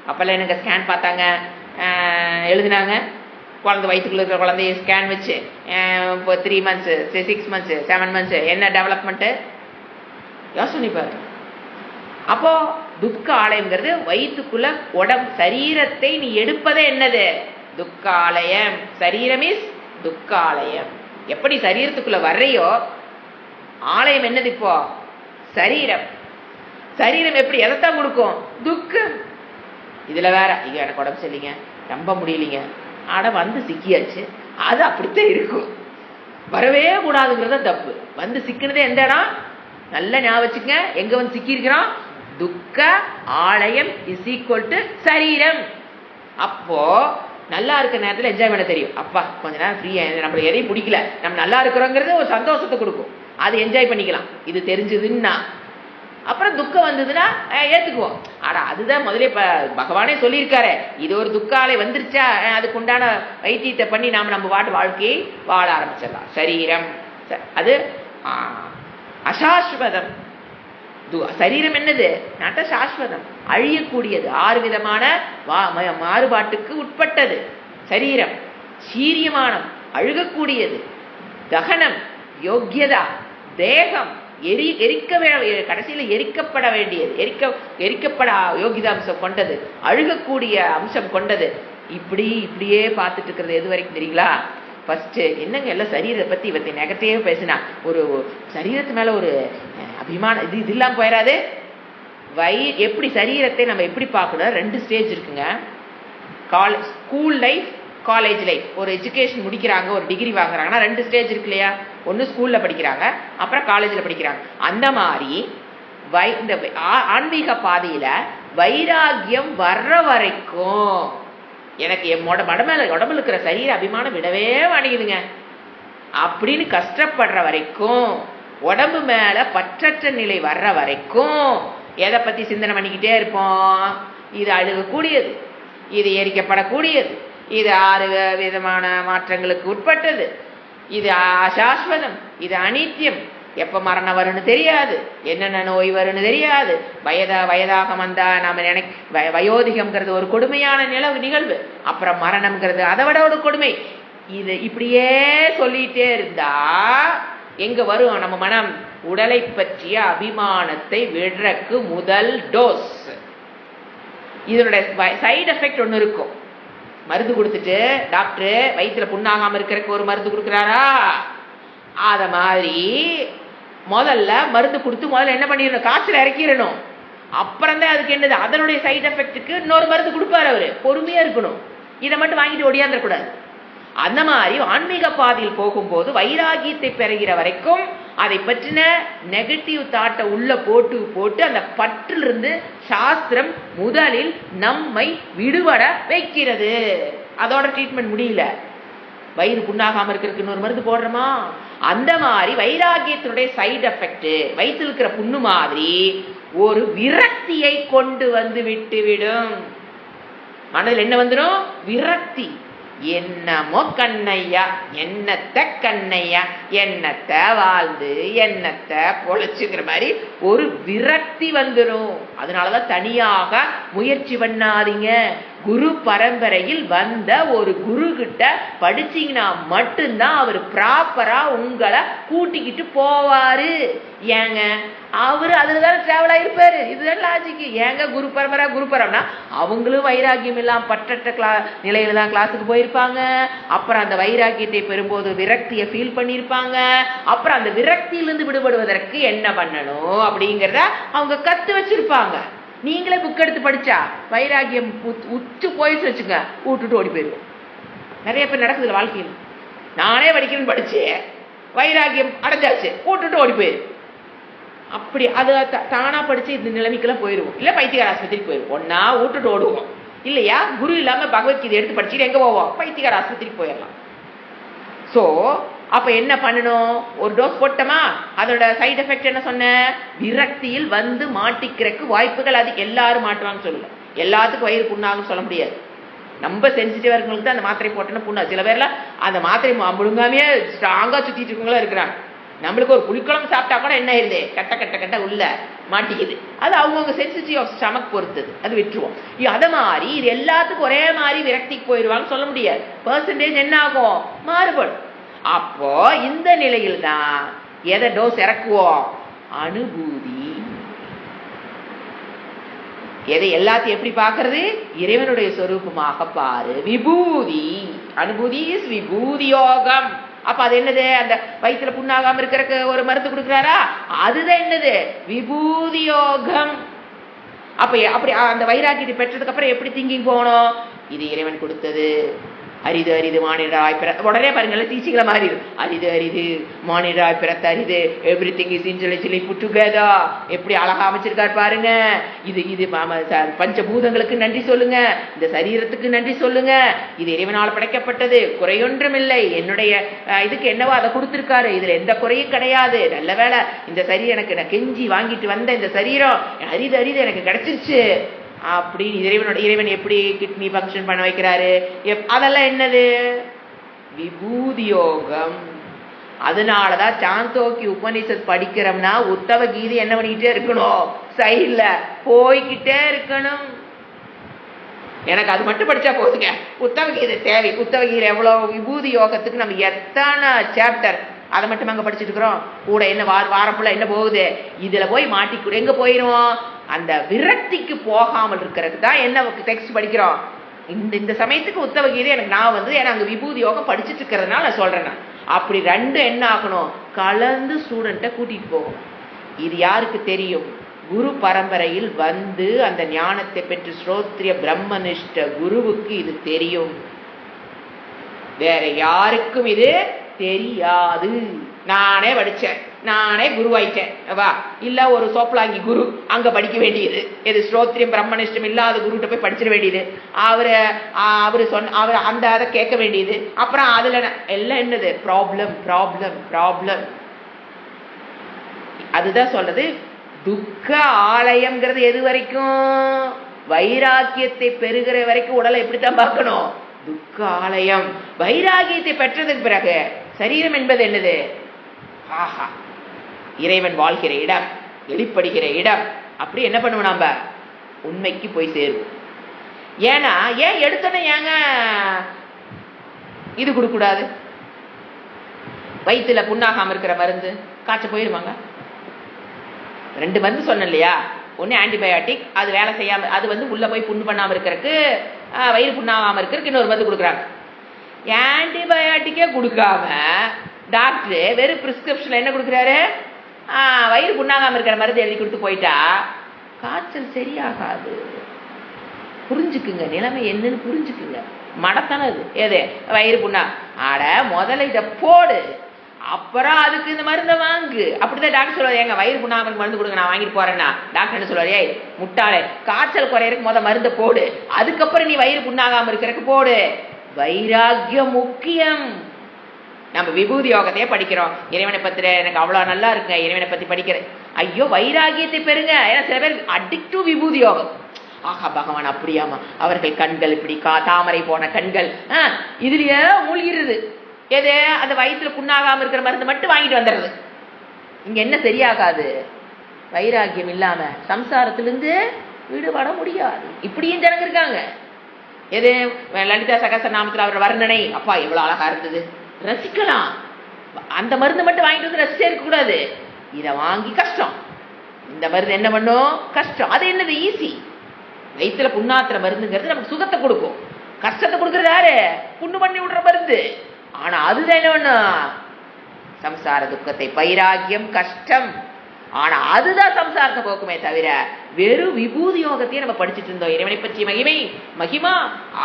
அப்பெல்லாம் எனக்கு ஸ்கேன் பார்த்தாங்க, எழுதினாங்க, குழந்தை வயிற்றுக்குள்ள இருக்கிற குழந்தைய ஸ்கேன் வச்சு இப்போ 3 months 6 months 7 months என்ன டெவலப்மெண்ட்டு யோசனை பாரு. அப்போ துக்க ஆலயம்ங்கிறது வயிற்றுக்குள்ள சரீரத்தை நீ எடுப்பதே என்னது, துக்க ஆலயம். சரீரம் இஸ் துக்க ஆலயம். எப்படி சரீரத்துக்குள்ள வர்றையோ ஆலயம் என்னது இப்போ சரீரம். சரீரம் எப்படி எதைத்தான் கொடுக்கும், துக்கம். இதுல வேற ஐயோ எனக்கு உடம்பு சரியில்லைங்க, நம்ப முடியலைங்க, ஆட வந்து சிக்கியாச்சு, அது அப்படித்தான் இருக்கும். வரவே கூடாதுங்கிறத தப்பு. வந்து சிக்கினதே எந்த இடம், நல்ல ஞாபகம் வச்சுக்க. எங்க வந்து சிக்கி இருக்கிறோம், துக்க ஆலயம் இஸ் ஈக்குவல் டு சரீரம். அப்போ நல்லா இருக்கிற நேரத்தில் என்ஜாய் பண்ண தெரியும். அப்பா கொஞ்ச நேரம் ஃப்ரீயா, நம்மளுக்கு எதையும் பிடிக்கல, நம்ம நல்லா இருக்கிறோங்கிறது ஒரு சந்தோஷத்தை கொடுக்கும், அது என்ஜாய் பண்ணிக்கலாம். இது தெரிஞ்சதுன்னா அப்புறம் துக்கம் வந்ததுன்னா ஏத்துக்குவோம். ஆனா அதுதான் முதலே பகவானே சொல்லியிருக்காரு, இது ஒரு துக்காலை வந்துருச்சா அதுக்கு உண்டான வைத்தியத்தை பண்ணி நம்ம வாழ்க்கையை வாழ ஆரம்பிச்சிடலாம். சரீரம் அது அசாஸ்வதம். சரீரம் என்னது, நட்ட சாஸ்வதம், அழியக்கூடியது, 6 விதமான மாறுபாட்டுக்கு உட்பட்டது சரீரம். சீரியமானம், அழுகக்கூடியது. தகனம், யோக்கியதா, தேகம், கடைசியில எரிக்கப்பட வேண்டியது, எரிக்கப்பட யோகிதா அம்சம் கொண்டது, அழுகக்கூடிய அம்சம் கொண்டது. இப்படியே பார்த்துட்டு இருக்கிறது எது வரைக்கும் தெரியுங்களா? ஃபர்ஸ்ட் என்னங்க எல்லாம் சரீரத்தை பத்தி இவத்தை நெகட்டிவா பேசினா, ஒரு சரீரத்து மேல ஒரு அபிமானம் இது இல்லாம போயிடாது. எப்படி சரீரத்தை நம்ம எப்படி பார்க்கணும், 2 ஸ்டேஜ் இருக்குங்க. School life, college life. ஒரு எஜுகேஷன் முடிக்கிறாங்க, ஒரு டிகிரி வாங்குறாங்கன்னா 2 ஸ்டேஜ் இருக்கு இல்லையா? ஒன்று ஸ்கூல்ல படிக்கிறாங்க, அப்புறம் காலேஜில் படிக்கிறாங்க. அந்த மாதிரி இந்த ஆன்மீக பாதையில வைராகியம் வர்ற வரைக்கும் எனக்கு என் உடம்புல இருக்கிற சரீர அபிமானம் விடவே மாட்டேங்குதுங்க அப்படின்னு கஷ்டப்படுற வரைக்கும், உடம்பு மேல பற்றற்ற நிலை வர்ற வரைக்கும் எதை பத்தி சிந்தனை பண்ணிக்கிட்டே இருப்போம். இது அழுகக்கூடியது, இது எரிக்கப்படக்கூடியது, இது 6 விதமான மாற்றங்களுக்கு உட்பட்டது, இது அசாஸ்வதம், இது அனித்தியம், எப்ப மரணம் வரும்னு தெரியாது, என்னென்ன நோய் வரும்னு தெரியாது, வயதாக வந்தா நாம வயோதிகம்ங்கிறது ஒரு கொடுமையான நிகழ்வு, அப்புறம் மரணம்ங்கிறது அதை விட ஒரு கொடுமை. இது இப்படியே சொல்லிட்டே இருந்தா எங்க வரும் நம்ம மனம்? உடலை பற்றிய அபிமானத்தை விடுறக்கு முதல் டோஸ். இதனுடைய சைடு எஃபெக்ட் ஒன்று இருக்கும். மருந்து கொடுத்துட்டு டாக்டர் வயிற்றுல புண்ணாகாம இருக்கிறதுக்கு ஒரு மருந்து கொடுக்குறாரா, அத மாதிரி முதல்ல மருந்து கொடுத்து முதல்ல என்ன பண்ணிடணும், காய்ச்சல் இறக்கிடணும். அப்புறம் தான் அதுக்கு என்னது, அதனுடைய சைடு எஃபெக்டுக்கு இன்னொரு மருந்து கொடுப்பாரு அவரு. பொறுமையா இருக்கணும், இதை மட்டும் வாங்கிட்டு ஒடியாந்துடக்கூடாது. அந்த மாதிரி ஆன்மீக பாதையில் போகும்போது வைராகியத்தை பெறுகிற வரைக்கும் அதை பற்றின நெகட்டிவ் தாட்டை உள்ள போட்டு அந்த பற்றிலிருந்து சாஸ்திரம் முதலில் நம்மை விடுபட வைக்கிறது. அதோட ட்ரீட்மெண்ட் முடியல, வயிறு புண்ணாகாம இருக்கிறதுக்கு இன்னொரு மருந்து போடுறோமா? அந்த மாதிரி வைராகியத்தினுடைய சைடு எஃபெக்ட் வயிற்றில் இருக்கிற புண்ணு மாதிரி ஒரு விரக்தியை கொண்டு வந்து விட்டுவிடும். மனதில் என்ன வந்துடும்? விரக்தி. என்னமோ கண்ணையா, என்னத்த கண்ணையா, என்னத்த வாழ்ந்து என்னத்த பொழைச்சுங்கிற மாதிரி ஒரு விரக்தி வந்துடும். அதனாலதான் தனியாக முயற்சி பண்ணாதீங்க. குரு பரம்பரையில் வந்த ஒரு குரு கிட்ட படிச்சீங்கன்னா மட்டும்தான் அவர் ப்ராப்பரா உங்களை கூட்டிக்கிட்டு போவாரு. ஏங்க அவரு அதுலதான் டிராவல் ஆயிருப்பாரு. இதுதான் லாஜிக்கு. ஏங்க குரு பரம்பரா அவங்களும் வைராகியம் இல்லாம பற்றற்ற நிலையில தான் கிளாஸுக்கு போயிருப்பாங்க. அப்புறம் அந்த வைராகியத்தை பெறும்போது விரக்தியை ஃபீல் பண்ணியிருப்பாங்க. அப்புறம் அந்த விரக்தியிலிருந்து விடுபடுவதற்கு என்ன பண்ணணும் அப்படிங்கிறத அவங்க கத்து வச்சிருப்பாங்க. நீங்களே புக் எடுத்து படிச்சா வைராகியம் உச்சு போயிடுச்சு வச்சுங்க, விட்டுட்டு ஓடி போயிடுவோம். நிறைய பேர் நடக்குதுல வாழ்க்கையில். நானே படிக்கணும்னு படிச்சேன், வைராகியம் அடைஞ்சாச்சு, விட்டுட்டு ஓடி போயிரு. அப்படி அது தானா படிச்சு இந்த நிலைமைக்கெல்லாம் போயிடுவோம். இல்ல பைத்தியகார ஆஸ்பத்திரிக்கு போயிடுவோம். ஒன்னா விட்டுட்டு ஓடுவோம். இல்லையா குரு இல்லாம பகவத்கீதை எடுத்து படிச்சுட்டு எங்க போவோம்? பைத்தியகார ஆஸ்பத்திரிக்கு போயிடலாம். சோ அப்ப என்ன பண்ணணும்? ஒரு டோஸ் போட்டோமா, அதோட சைடு எஃபெக்ட் என்ன சொன்ன? விரக்தியில் வந்து மாட்டிக்கிறதுக்கு வாய்ப்புகள் அது. எல்லாரும் மாட்டுவாங்க சொல்லல, எல்லாத்துக்கும் வயிறு புண்ணாகும் சொல்ல முடியாது. நம்ம சென்சிட்டிவா இருக்கவங்களுக்கு தான் அந்த மாத்திரை போட்டோன்னா புண்ணாகும். சில பேர்ல அந்த மாத்திரை முழுங்காமே ஸ்ட்ராங்கா சுத்திட்டு இருக்கவங்களா இருக்கிறாங்க. நம்மளுக்கு ஒரு புளிக்குழம்பு சாப்பிட்டா கூட என்ன ஆயிருது? கட்ட கட்ட கட்ட உள்ள மாட்டிக்குது. அது அவங்க சென்சிட்டிவ் ஆஃப் ஸ்டமக் பொறுத்தது, அது விட்டுருவோம். அத மாதிரி இது எல்லாத்துக்கும் ஒரே மாதிரி விரக்திக்கு போயிடுவாங்க சொல்ல முடியாது. பெர்சன்டேஜ் என்ன ஆகும்? மாறுபடும். அப்போ இந்த நிலையில் தான் எதை டோஸ் இறக்குவோம்? அனுபூதி. எதை எல்லாத்தையும் எப்படி பார்க்கறது? இறைவனுடைய சொரூபமாக பாரு. விபூதி. அனுபூதி இஸ் விபூதி யோகம். அப்ப அது என்னது? அந்த வயிற்றுல புண்ணாகாம இருக்கிறக்கு ஒரு மருந்து கொடுக்கிறாரா, அதுதான் என்னது? விபூதி யோகம். அப்ப அப்படி அந்த வைராக்கியத்தை பெற்றதுக்கு அப்புறம் எப்படி திங்கிங் போகணும்? இது இறைவன் கொடுத்தது, அரிது அரிது மானிடராய் பிற. உடனே பாருங்க டீச்சிங்ல மாறிடு. அரிது அரிது மானிடராய் பிறத்த அரிது, everything is intelligently put together. எப்படி அழகா அமைச்சிருக்காரு பாருங்க. இது இது பஞ்சபூதங்களுக்கு நன்றி சொல்லுங்க, இந்த சரீரத்துக்கு நன்றி சொல்லுங்க. இது இறைவனால் படைக்கப்பட்டது, குறையொன்றும் இல்லை. என்னுடைய இதுக்கு என்னவோ அதை கொடுத்திருக்காரு, இதுல எந்த குறையும் கிடையாது. நல்ல வேலை இந்த சரீரம் எனக்கு, நான் கெஞ்சி வாங்கிட்டு வந்த இந்த சரீரம் அரிது அரிது எனக்கு கிடைச்சிருச்சு அப்படின்னு இறைவன் எப்படி கிட்னி ஃபங்க்ஷன் பண்ண வைக்கிறாரு, அதெல்லாம் என்னது? விபூதி யோகம். அதனாலதான் சாந்தோக்கி உபநிஷத் படிக்கிறோம்னா உத்தவ கீதை என்ன பண்ணிக்கிட்டே இருக்கணும்? சைட்ல போய்கிட்டே இருக்கணும். எனக்கு அது மட்டும் படிச்சா போதுங்க, உத்தவ கீதை தேவை. உத்தவ கீதை எவ்வளவு விபூதி யோகத்துக்கு நம்ம எத்தனை சாப்டர் அதை மட்டும் அங்க படிச்சுட்டு இருக்கிறோம். கூட என்ன வாரப்புள்ள என்ன போகுது? இதுல போய் மாட்டிக்கூட எங்க போயிடுவோம்? அந்த விரக்திக்கு போகாமல் இருக்கிறதுக்கு தான் என்ன டெக்ஸ்ட் படிக்கிறோம். இந்த சமயத்துக்கு உத்தவ கீதை எனக்கு நான் ஏன்னா அங்க விபூதி யோகம் படிச்சுட்டு இருக்கிறதுனால நான் சொல்றேன். அப்படி ரெண்டு என்ன ஆகணும்? கலந்து ஸ்டூடெண்ட்டை கூட்டிட்டு போகும். இது யாருக்கு தெரியும்? குரு பரம்பரையில் அந்த ஞானத்தை பெற்று ஸ்ரோத்ரிய பிரம்மனிஷ்ட குருவுக்கு இது தெரியும். வேற யாருக்கும் இது தெரியாது. நானே படிச்சேன், நானே குருவாயிட்டேன் வா, இல்ல ஒரு சோப்பலாங்கி குரு அங்க படிக்க வேண்டியது எது? ஸ்ரோத்ரியம் பிரம்மனிஷ்டம் இல்லாத குருட்ட போய் படிச்சிட வேண்டியது. அவரு அவர் அந்த அதை கேட்க வேண்டியது. அப்புறம் அதுல எல்லாம் என்னது? Problem problem problem. அதுதான் சொல்றது துக்க ஆலயம்ங்கிறது. எது வரைக்கும்? வைராக்கியத்தை பெறுகிற வரைக்கும் உடலை எப்படித்தான் பார்க்கணும்? துக்க ஆலயம். வைராகியத்தை பெற்றதுக்கு பிறகு சரீரம் என்பது என்னது? ஆஹா, இறைவன் வாழ்கிற இடம், வெளிப்படுகிற இடம். அப்படி என்ன பண்ணுவோம்? நாம உண்மைக்கு போய் சேருவோம். ஏன்னா ஏன் எடுத்தோன்னே ஏங்க இது கொடுக்க கூடாது? வயிற்றுல புண்ணாகாம இருக்கிற மருந்து காய்ச்ச போயிருவாங்க. 2 மருந்து சொன்னேன் இல்லையா? ஒன்று ஆன்டிபயோட்டிக், அது வேலை செய்யாம, அது உள்ள போய் புண்ணு பண்ணாம இருக்கிறதுக்கு, வயிறு புண்ணாகாம இருக்கிறதுக்கு இன்னொரு மருந்து கொடுக்குறாங்க. ஆன்டிபயோட்டிக்கே கொடுக்காம டாக்டர் வெறும் பிரிஸ்கிரிப்ஷன்ல என்ன கொடுக்குறாரு? வயிறு புண்ணாகாம இருக்கிற மருந்து எழுதி கொடுத்து போயிட்டா காய்ச்சல் சரியாகாது. புரிஞ்சுக்குங்க, நிலைமை என்னன்னு புரிஞ்சுக்குங்க. மடத்தானது எது? வயிறு புண்ணா, ஆட முதல்ல இதை போடு, அப்புறம் அதுக்கு இந்த மருந்தை வாங்கு. அப்படிதான் டாக்டர் சொல்லுவாரு. எங்க வயிறு புண்ணாம மருந்து கொடுங்க, நான் வாங்கிட்டு போறேன்னா டாக்டர் என்ன சொல்லுவாரு? ஏய் முட்டாளே, காய்ச்சல் குறையறதுக்கு முத மருந்தை போடு, அதுக்கப்புறம் நீ வயிறு புண்ணாகாம இருக்கிறதுக்கு போடு. வைராக்கியம் முக்கியம். நம்ம விபூதி யோகத்தையே படிக்கிறோம். இறைவனை பத்தி எனக்கு அவ்வளவு நல்லா இருக்குங்க, இறைவனை பத்தி படிக்கிறேன். ஐயோ வைராகியத்தை பெறுங்க. ஏன்னா சில பேர் அடிக்ட் டு விபூதி யோகம். ஆஹா பகவான் அப்படியாமா, அவர்கள் கண்கள் இப்படி தாமரை போன கண்கள், இதுலயே மூழ்கிறது. எது? அந்த வயிற்றுல புண்ணாகாம இருக்கிற மருந்து மட்டும் வாங்கிட்டு வந்துடுறது. இங்க என்ன சரியாகாது? வைராகியம் இல்லாம சம்சாரத்திலிருந்து விடுபட முடியாது. இப்படியும் ஜனங்க இருக்காங்க. எது? லலிதா சகஸ்ரநாமத்தில் அவர் வர்ணனை, அப்பா எவ்வளவு அழகா இருந்தது, ரசிக்கலாம். அந்த மருந்து மட்டும் வாங்கிட்டு வந்து ரசிச்சே இருக்க கூடாது. இதை வாங்கி கஷ்டம். இந்த மருந்து என்ன பண்ணும்? கஷ்டம். அது என்னது? ஈஸி. வயிற்றுல புண்ணாத்துற மருந்துங்கிறது நமக்கு சுகத்தை கொடுக்கும். கஷ்டத்தை கொடுக்கறது யாரு? புண்ணு பண்ணி விடுற மருந்து. ஆனா அதுதான் என்ன பண்ணும்? சம்சார துக்கத்தை. வைராகியம் கஷ்டம், ஆனா அதுதான் சம்சாரத்தை போக்குமே தவிர வெறும் விபூதி யோகத்தையே நம்ம படிச்சுட்டு இருந்தோம். இறைவனை பற்றிய மகிமை, மகிமா,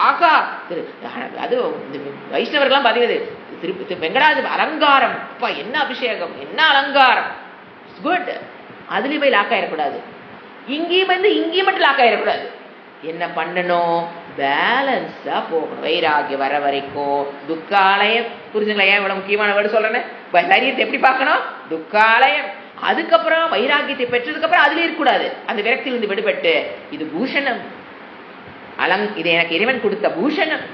ஆகா. அது வைஷ்ணவர்கள்லாம் பாத்தீங்கன்னா திருப்பி வெங்கடாஜ அலங்காரம், அப்பா என்ன அபிஷேகம், என்ன அலங்காரம், குட். அதுலயும் போய் லாக் ஆயிடக்கூடாது, இங்கேயும் வந்து இங்கேயும் மட்டும் லாக் ஆயிடக்கூடாது. என்ன பண்ணணும், பேலன்ஸா போகணும். வைராகியம் வர வரைக்கும் துக்காலயம். புரிஞ்சுங்களா ஏன் இவ்வளவு முக்கியமான வேர்டு சொல்றேன்னு? சரீரத்தை எப்படி பார்க்கணும், துக்காலயம். அதுக்கப்புறம் வைராகியத்தை பெற்றதுக்கு அப்புறம் அதுல இருக்கக்கூடாது, அந்த விரக்தியிலிருந்து விடுபட்டு இது பூஷணம், இது எனக்கு இறைவன் கொடுத்த பூஷணம்,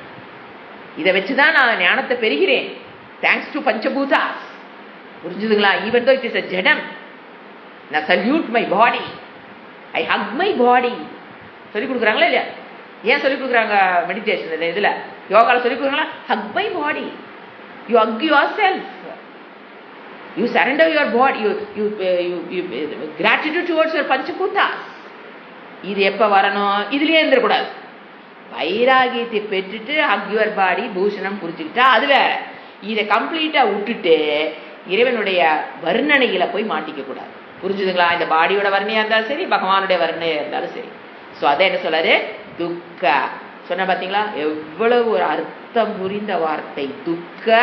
இதை வச்சுதான் நான் ஞானத்தை பெறுகிறேன். Thanks to Panchabhuta. புரிஞ்சுதுங்களா? Even though it is a jadam, நான் salute my body, I hug my body. சொல்லிக் கொடுக்குறாங்களா இல்லையா? ஏன் சொல்லிக் கொடுக்குறாங்க மெடிடேஷன் இதுல, யோகால சொல்லிக் கொடுக்குறாங்களா? Hug my body, you hug yourself, you surrender your body, you gratitude towards your பஞ்சபூதாஸ். இது எப்ப வரணும், இதுலயே இருந்துடக்கூடாது. வைராகியத்தை பெற்றுட்டு ஹக் யுவர் பாடி பூஷணம் புரிஞ்சுக்கிட்டா அது வேற. இதை கம்ப்ளீட்டா விட்டுட்டு இறைவனுடைய வர்ணனையில போய் மாட்டிக்க கூடாது. புரிஞ்சுதுங்களா? இந்த பாடியோட வர்ணையா இருந்தாலும் சரி, பகவானுடைய வர்ணையா இருந்தாலும் சரி. ஸோ அதை என்ன சொல்றாரு, துக்க சொன்ன பாத்தீங்களா? எவ்வளவு ஒரு அர்த்தம் புரிந்த வார்த்தை. துக்க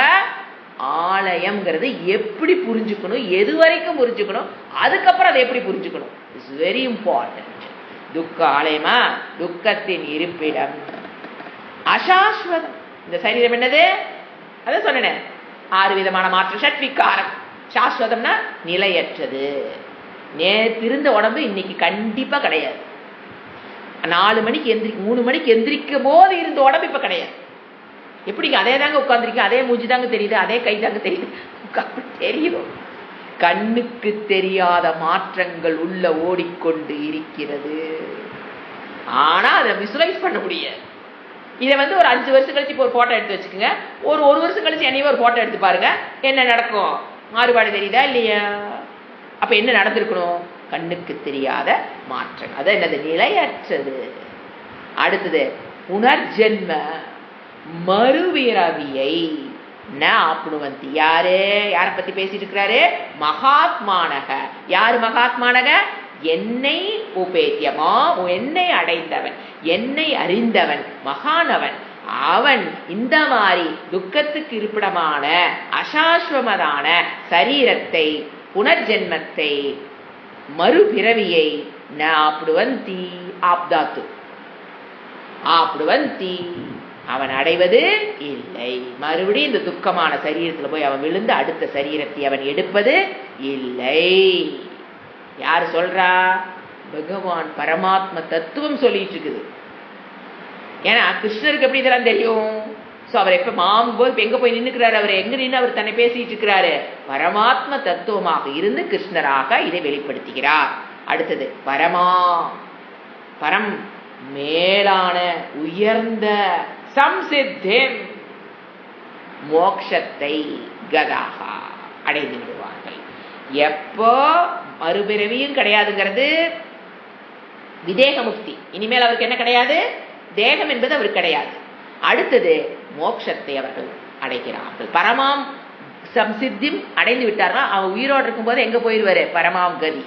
ஆலயம்ங்கிறது எப்படி புரிஞ்சுக்கணும், எது வரைக்கும் புரிஞ்சுக்கணும், அதுக்கப்புறம் அதை எப்படி புரிஞ்சுக்கணும், இட்ஸ் வெரி இம்பார்ட்டன்ட். துக்க ஆலயமா, துக்கத்தின் இருப்பிடம். அசாஸ்வதம், இந்த சரீரம் என்னது, அதை சொன்னேன், 6 விதமான மாற்றம். ஷட்விகாரம். சாஸ்வதம்னா நிலையற்றது. நேத்திருந்த உடம்பு இன்னைக்கு கண்டிப்பா கிடையாது. 4 மணிக்கு 3 மணிக்கு எந்திரிக்கும் போது இருந்த உடம்பு இப்ப கிடையாது. எப்படிங்க? அதே தாங்க உட்கார்ந்துருக்கீங்க, அதே மூஞ்சி தாங்க தெரியுது, அதே கை தாங்க தெரியுது, தெரியும். கண்ணுக்கு தெரியாத மாற்றங்கள் உள்ள ஓடிக்கொண்டு இருக்கிறது. ஆனா அதை விசுவலைஸ் பண்ண முடியாது. இதை வந்து ஒரு 5 வருஷம் கழிச்சு ஒரு போட்டோ எடுத்து வச்சுக்கோங்க, ஒரு வருஷம் கழிச்சு என்னையும் ஒரு போட்டோ எடுத்து பாருங்க, என்ன நடக்கும், மாறுபாடு தெரியுதா இல்லையா? அப்ப என்ன நடந்திருக்கணும், கண்ணுக்கு தெரியாத மாற்றம். அது என்னது, நிலையற்றது. அடுத்தது புனர்ஜென்ம மறுபிறவியை ஆப்னுவந்தி. யார பத்தி பேசிட்டு இருக்கிறாரு, மகாத்மானக. யாரு மகாத்மானக? என்னை உபேத்தியமா, என்னை அடைந்தவன், என்னை அறிந்தவன், மகானவன். அவன் இந்த மாதிரி துக்கத்துக்கு இருப்பிடமான அசாஸ்வமதான சரீரத்தை, புனர்ஜென்மத்தை, மறுபிறவியை ஆப்னுவந்தி. ஆப்தாத்து ஆப்னுவந்தி, அவன் அடைவது இல்லை. மறுபடியும் இந்த துக்கமான சரீரத்தில் போய் அவன் விழுந்து அடுத்த சரீரத்தை அவன் எடுப்பது இல்லை. யாரு சொல்றா? பகவான் பரமாத்ம தத்துவம் சொல்லிட்டு இருக்குது. ஏன்னா கிருஷ்ணருக்கு எப்படி இதெல்லாம் தெரியும்? அவர் எப்ப போது எங்க போய் நின்னுக்கிறாரு, அவர் எங்க நின்று அவர் தன்னை பேசிட்டு இருக்கிறாரு, பரமாத்ம தத்துவமாக இருந்து கிருஷ்ணராக இதை வெளிப்படுத்துகிறார். அடுத்தது பரம் மேலான உயர்ந்த சம்சித்தம் மோக்ஷத்தை கதாகா அடைந்து விடுவார்கள். எப்போ மறுபிறவியும் கிடையாதுங்கிறது விதேக முக்தி. இனிமேல் அவருக்கு என்ன கிடையாது, தேகம் என்பது அவருக்கு கிடையாது. அடுத்தது மோட்சத்தை அவர்கள் அடைகிறார்கள். பரமாம் சம்சித்திம் அடைந்து விட்டார்னா அவன் உயிரோடு இருக்கும்போது எங்க போயிடுவாரு, பரமாம் கதி.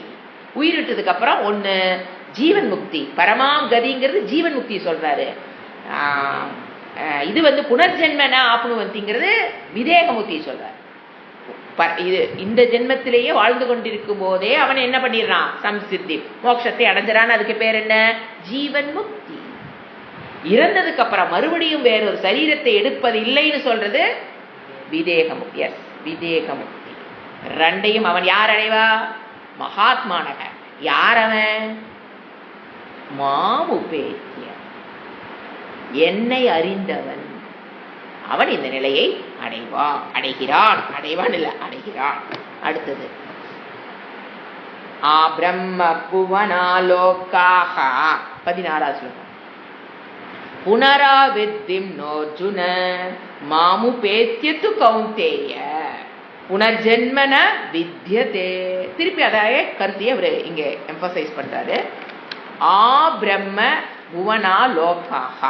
உயிரிட்டதுக்கு அப்புறம் ஒண்ணு ஜீவன் முக்தி. பரமாம் கதிங்கிறது ஜீவன் முக்தி சொல்றாரு. இது வந்து புனர்ஜென்மன ஆப்னுவந்திங்கிறது விதேக முக்தி சொல்றாரு. இது இந்த ஜென்மத்திலேயே வாழ்ந்து கொண்டிருக்கும் போதே அவன் என்ன பண்ணிடுறான், சம்சித்தி மோட்சத்தை அடைஞ்சான். அதுக்கு பேர் என்ன, ஜீவன் முக்தி. இறந்ததுக்கு அப்புறம் மறுபடியும் வேறொரு சரீரத்தை எடுப்பது இல்லைன்னு சொல்றது விதேக முக்தி. எஸ், விதேக முக்தி. ரெண்டையும் அவன் யார் அடைவா, மகாத்மானக. யார் அவன், மாமுபேத்திய, என்னை அறிந்தவன். அவன் இந்த நிலையை அடைகிறான். அடைவான் இல்ல, அடைகிறான். அடுத்தது பிரம்ம புவனாலோகாக 16வது ஸ்லோகம். புனராவித்திம் நோர்ஜுன மாமுபேத்யது கௌந்தேய புனர்ஜென்மன வித்யதே. திருப்பி அதைய கருத்தையை அவர் இங்க எம்பசைஸ் பண்றாரு. பிரம்ம புவனாலோகாக.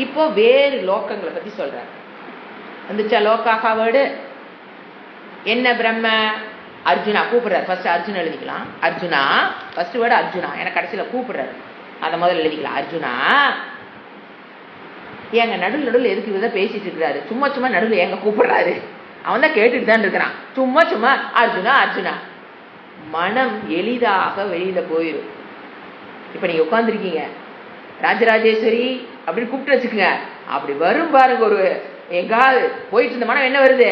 இப்போ வேறு லோகங்களை பத்தி சொல்றாரு. வந்துச்சா லோகாக வேர்டு? என்ன பிரம்ம? அர்ஜுனா கூப்பிடுறாரு. ஃபர்ஸ்ட் அர்ஜுனா எழுதிக்கலாம். அர்ஜுனா ஃபர்ஸ்ட் வேர்டு அர்ஜுனா, எனக்கு கடைசியில் கூப்பிடுறாரு, அதை முதல்ல எழுதிக்கலாம். அர்ஜுனா ஏங்க நடுவில் எதுக்கு இதான் பேசிட்டு இருக்கிறாரு? சும்மா சும்மா நடுவில் ஏங்க கூப்பிடுறாரு? அவன் தான் கேட்டுட்டு தான் இருக்கிறான். சும்மா சும்மா அர்ஜுனா அர்ஜுனா. மனம் எளிதாக வெளியில போயிடும். இப்ப நீங்க உட்காந்துருக்கீங்க, ராஜராஜேஸ்வரி அப்படின்னு கூப்பிட்டு வச்சுக்கோங்க, அப்படி வரும் பாருங்க, ஒரு எங்காவது போயிட்டு இருந்த மனம் என்ன வருது,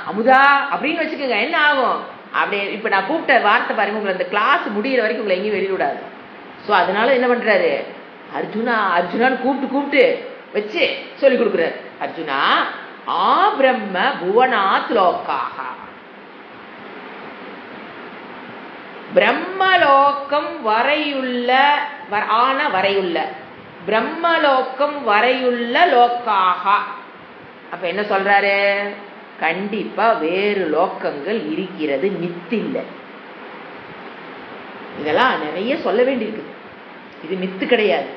அமுதா அப்படின்னு வச்சுக்கோங்க, என்ன ஆகும்? அப்படி இப்ப நான் கூப்பிட்ட வார்த்தை பாருங்க, உங்களை அந்த கிளாஸ் முடிகிற வரைக்கும் உங்களை எங்கேயும் வெளியிட விடாது. ஸோ அதனால என்ன பண்றாரு, அர்ஜுனா அர்ஜுனான்னு கூப்பிட்டு வச்சு சொல்லி கொடுக்குறாரு. அர்ஜுனா ஆ பிரம்ம புவனாத் லோக்காக, பிரம்மலோகம் வரையுள்ள வரையுள்ள பிரம்மலோகம் வரையுள்ள லோக்காக. அப்ப என்ன சொல்றாரு, கண்டிப்பா வேறு லோக்கங்கள் இருக்கிறது, மித்தில்லை. இதெல்லாம் நிறைய சொல்ல வேண்டியிருக்கு. இது மித்து கிடையாது.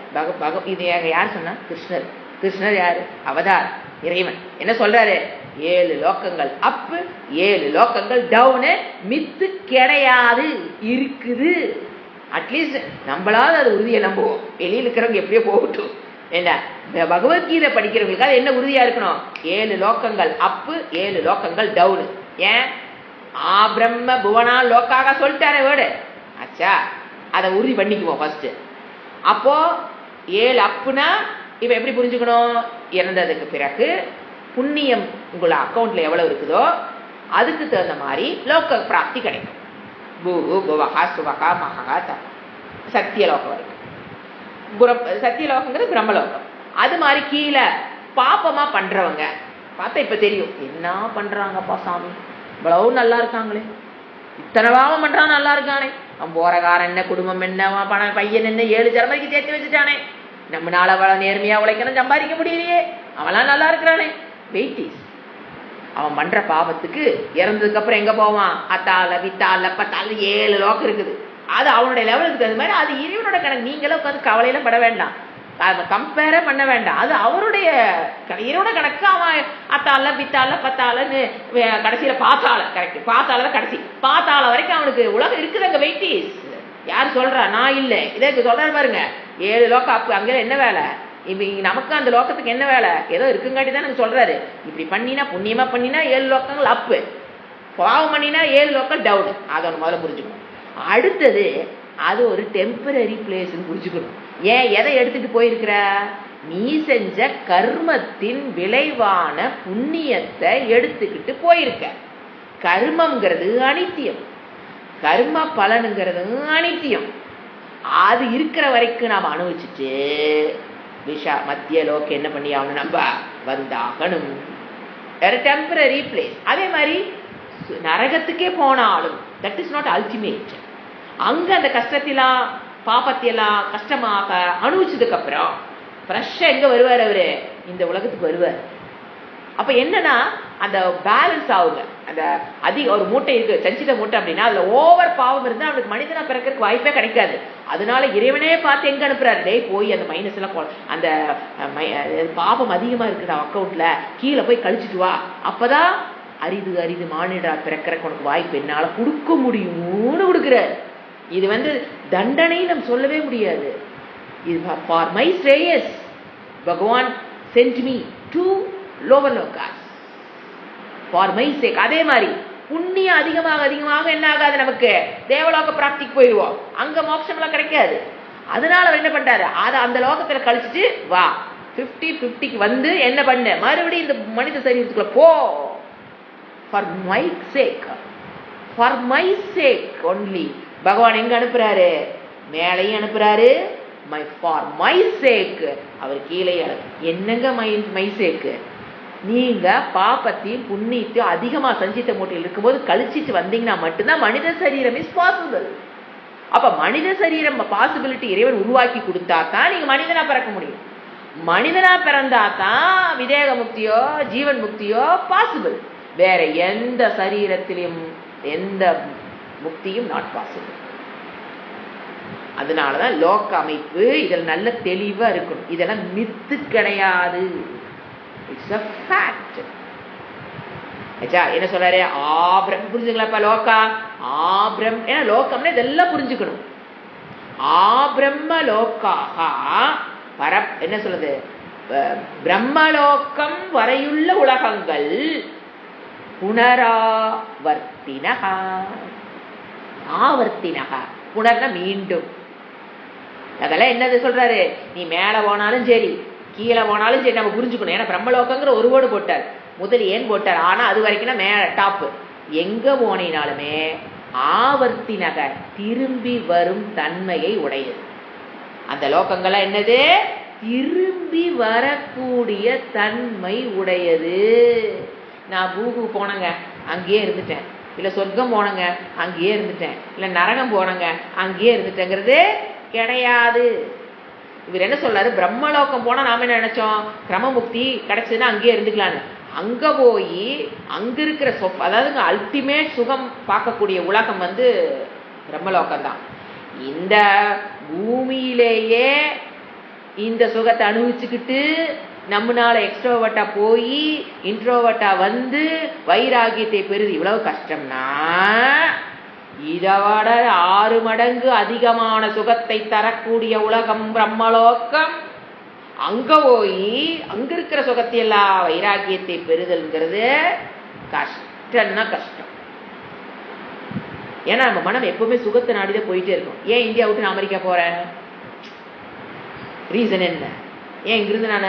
இது யார் சொன்னா? கிருஷ்ணர். கிருஷ்ணர் யாரு? அவதார், இறைவன். என்ன சொல்றாரு, 7 லோக்கங்கள் அப்பு 7 லோக்கங்கள் டவுனு, மித்து கிடையாது, இருக்குது. அட்லீஸ்ட் நம்மளாவது அது உறுதியை நம்புவோம். வெளியில் இருக்கிறவங்க எப்படியோ போகட்டும். என்ன பகவத்கீதை படிக்கிறவங்களுக்கு அது என்ன உறுதியா இருக்கணும்? 7 லோக்கங்கள் அப்பு 7 லோக்கங்கள் டவுனு. ஏன்? ஆ பிரம்ம புவனா லோக்காக சொல்லிட்டாரே வேர்டு. ஆச்சா, அதை உறுதி பண்ணிக்குவோம் ஃபர்ஸ்ட். அப்போ 7 அப்புனா இப்ப எப்படி புரிஞ்சுக்கணும்? இறந்ததுக்கு பிறகு புண்ணியம் உங்களோட அக்கௌண்ட்ல எவ்வளவு இருக்குதோ அதுக்கு தகுந்த மாதிரி லோக பிராப்தி கிடைக்கும். பூகு புவகா சுவகா மகா சத்தியலோகம் இருக்கு. சத்தியலோகங்கிறது பிரம்மலோகம். அது மாதிரி கீழே பாப்பமா பண்றவங்க பார்த்தா இப்ப தெரியும், என்ன பண்றாங்கப்பா சாமி, இவ்வளவு நல்லா இருக்காங்களே, இத்தனை பாவம் பண்றான், நல்லா இருக்கானே, அவன் போறகாரன் என்ன, குடும்பம் என்ன, பையன் என்ன, 7 தலைமுறைக்கு சேர்த்து வச்சுட்டானே, நம்மளால அவளை நேர்மையா உழைக்கணும், சம்பாதிக்க முடியலையே, அவெல்லாம் நல்லா இருக்கிறானே. வெயிட்டிஸ். அவன் பண்ற பாவத்துக்கு இறந்ததுக்கு அப்புறம் எங்க போவான்? அத்தால வித்தால பத்தால 7 லோக்கம் இருக்குது. அது அவனுடைய லெவலுக்கு தகுந்த மாதிரி, அது இறைவனோட கணக்கு. நீங்களும் உட்காந்து கவலையில பட வேண்டாம், அதை கம்பேரே பண்ண வேண்டாம். அது அவருடைய இறைவனோட கணக்கு. அவன் அத்தால வித்தால பத்தாலன்னு கடைசியில பாத்தால, கரெக்ட், பாத்தால கடைசி பாத்தால வரைக்கும் அவனுக்கு உலகம் இருக்குது. அங்க வெயிட்டிஸ். யார் சொல்றா? நான் இல்லை. இதை சொல்றாரு பாருங்க, 7 லோக்கம் அப்பு. அங்கே என்ன வேலை? இப்ப நமக்கு அந்த லோக்கத்துக்கு என்ன வேலை? ஏதோ இருக்குங்காட்டி தான் எனக்கு சொல்றாரு, இப்படி பண்ணினா புண்ணியமா பண்ணினா 7 லோக்கங்கள் அப்பு, பாவம் பண்ணினா 7 லோக்கம் டவுன். அதை ஒன்று முதல்ல புரிஞ்சுக்கணும். அடுத்தது, அது ஒரு டெம்பரரி பிளேஸ்ன்னு புரிஞ்சுக்கணும். ஏன்? எதை எடுத்துட்டு போயிருக்கிற? நீ செஞ்ச கர்மத்தின் விளைவான புண்ணியத்தை எடுத்துக்கிட்டு போயிருக்க. கர்மம்ங்கிறது அனித்தியம், கர்ம பலனுங்கிறது அனித்தியம். அது இருக்கிற வரைக்கும் நாம் அனுபவிச்சுட்டு மத்திய லோக்கு என்ன பண்ணி ஆகணும்? நம்ம வந்தாகணும். Temporary place. அதே மாதிரி நரகத்துக்கே போனாலும் தட் இஸ் நாட் அல்டிமேட். அங்க அந்த கஷ்டத்திலாம் பாப்பத்தியெல்லாம் கஷ்டமாக அனுபவிச்சதுக்கு அப்புறம் ஃப்ரெஷ்ஷா எங்க வருவார்? அவரு இந்த உலகத்துக்கு வருவார். அப்ப என்னன்னா, அந்த பேலன்ஸ் ஆகுங்க. அந்த அதிக ஒரு மூட்டை இருக்கு, சஞ்சித மூட்டை அப்படின்னா அதுல ஓவர் பாவம் இருந்தா அவனுக்கு மனிதனா பிறக்கிறதுக்கு வாய்ப்பே கிடைக்காது. அதனால இறைவனே பார்த்து எங்க அனுப்புறாரு? டே போய் அந்த மைனஸ் எல்லாம், அந்த பாவம் அதிகமா இருக்குது அக்கௌண்ட்ல, கீழே போய் கழிச்சுட்டு வா. அப்பதான் அரிது அரிது மானிடா பிறக்கிறக்கு உனக்கு வாய்ப்பு என்னால கொடுக்க முடியும்னு கொடுக்குற. இது தண்டனை நம்ம சொல்லவே முடியாது. இது ஃபார் மை ஸ்ரேயஸ் பகவான் சென்ட் மீ டு லோவர் லோகாஸ் ஃபார் மை சேக். அதே மாதிரி புண்ணியம் அதிகமாக அதிகமாக என்ன ஆகாது? நமக்கு தேவலோக பிராப்திக்கு போயிடுவோம், அங்க மோட்சம்லாம் கிடைக்காது. அதனால அவர் என்ன பண்றாரு? அதை அந்த லோகத்துல கழிச்சுட்டு வா, 50-50க்கு வந்து என்ன பண்ண, மறுபடியும் இந்த மனித சரீரத்துக்குள்ள போ. For my sake, for my sake only. பகவான் எங்க அனுப்புறாரு? மேலையும் அனுப்புறாரு. ஃபார் மை சேக் அவர் கீழே. என்னங்க மை சேக்கு? நீங்க பாப்பத்தையும் புண்ணியத்தையும் அதிகமா சஞ்சித்த மூட்டையில் இருக்கும்போது கழிச்சிட்டு வந்தீங்கன்னா மட்டும்தான் மனித சரீரம் இஸ் பாசிபிள். அப்ப மனித சரீரம் பாசிபிலிட்டி இறைவன் உருவாக்கி கொடுத்தா தான் நீங்க மனிதனா பிறக்க முடியும். மனிதனா பிறந்தா தான் விதேக முக்தியோ ஜீவன் முக்தியோ பாசிபிள். வேற எந்த சரீரத்திலும் எந்த முக்தியும் நாட் பாசிபிள். அதனாலதான் லோக்க அமைப்பு இதில் நல்ல தெளிவா இருக்கணும். இதெல்லாம் மித்து கிடையாது, இட்ஸ் a fact. என்ன சொல்றாரு? ஆபிரம். புரிஞ்சுங்களாப்பா? லோகா ஆபிரம். ஏன்னா லோகம்னா இதெல்லாம் புரிஞ்சுக்கணும். ஆபிரம்ம லோக்காக என்ன சொல்றது? பிரம்மலோகம் வரையுள்ள உலகங்கள் புனராவர்த்தினகா. ஆவர்த்தினகா, புனர்னா மீண்டும். அதெல்லாம் என்னது சொல்றாரு? நீ மேல போனாலும் சரி, கீழே போனாலும் சரி, நம்ம புரிஞ்சுக்கணும். ஏன்னா பிரம்மலோகங்கிற ஒரு வேர்டு போட்டார், முதல் ஏன் போட்டார்? ஆனா அது வரைக்கும் மேல டாப்பு. எங்க போனாலுமே ஆவர்த்தினக, திரும்பி வரும் தன்மையை உடையது. அந்த லோகங்கள்லாம் என்னது? திரும்பி வரக்கூடிய தன்மை உடையது. நான் பூகு போனங்க, அங்கேயே இருந்துட்டேன். இல்லை சொர்க்கம் போனங்க, அங்கேயே இருந்துட்டேன். இல்லை நரகம் போனங்க, அங்கேயே இருந்துட்டேங்கிறது கிடையாது. இவர் என்ன சொல்றாரு? பிரம்மலோகம் போனா நாம என்ன நினைச்சோம்? கிரமமுக்தி கிடைச்சதுன்னா அங்கேயே இருந்துக்கலான்னு. அங்க போய் அங்க இருக்கிற அதாவது அல்டிமேட் சுகம் பார்க்கக்கூடிய உலகம் பிரம்மலோகம் தான். இந்த பூமியிலேயே இந்த சுகத்தை அனுபவிச்சுக்கிட்டு நம்மளால எக்ஸ்ட்ரோவர்ட்டா போய் இன்ட்ரோவர்ட்டா வைராகியத்தை பெறுது இவ்வளவு கஷ்டம்னா, இதோட 6 மடங்கு அதிகமான சுகத்தை தரக்கூடிய உலகம் பிரம்மலோகம். அங்க போய் அங்க இருக்கிற சுகத்தை எல்லாம் வைராகியத்தை பெறுதல்ங்கிறது கஷ்டம்னா கஷ்டம். ஏன்னா நம்ம மனம் எப்பவுமே சுகத்தை நாடிதான் போயிட்டே இருக்கும். ஏன் இந்தியா விட்டு நான் அமெரிக்கா போறேன்? ரீசன் என்ன? ஏன் இங்கிருந்து நான்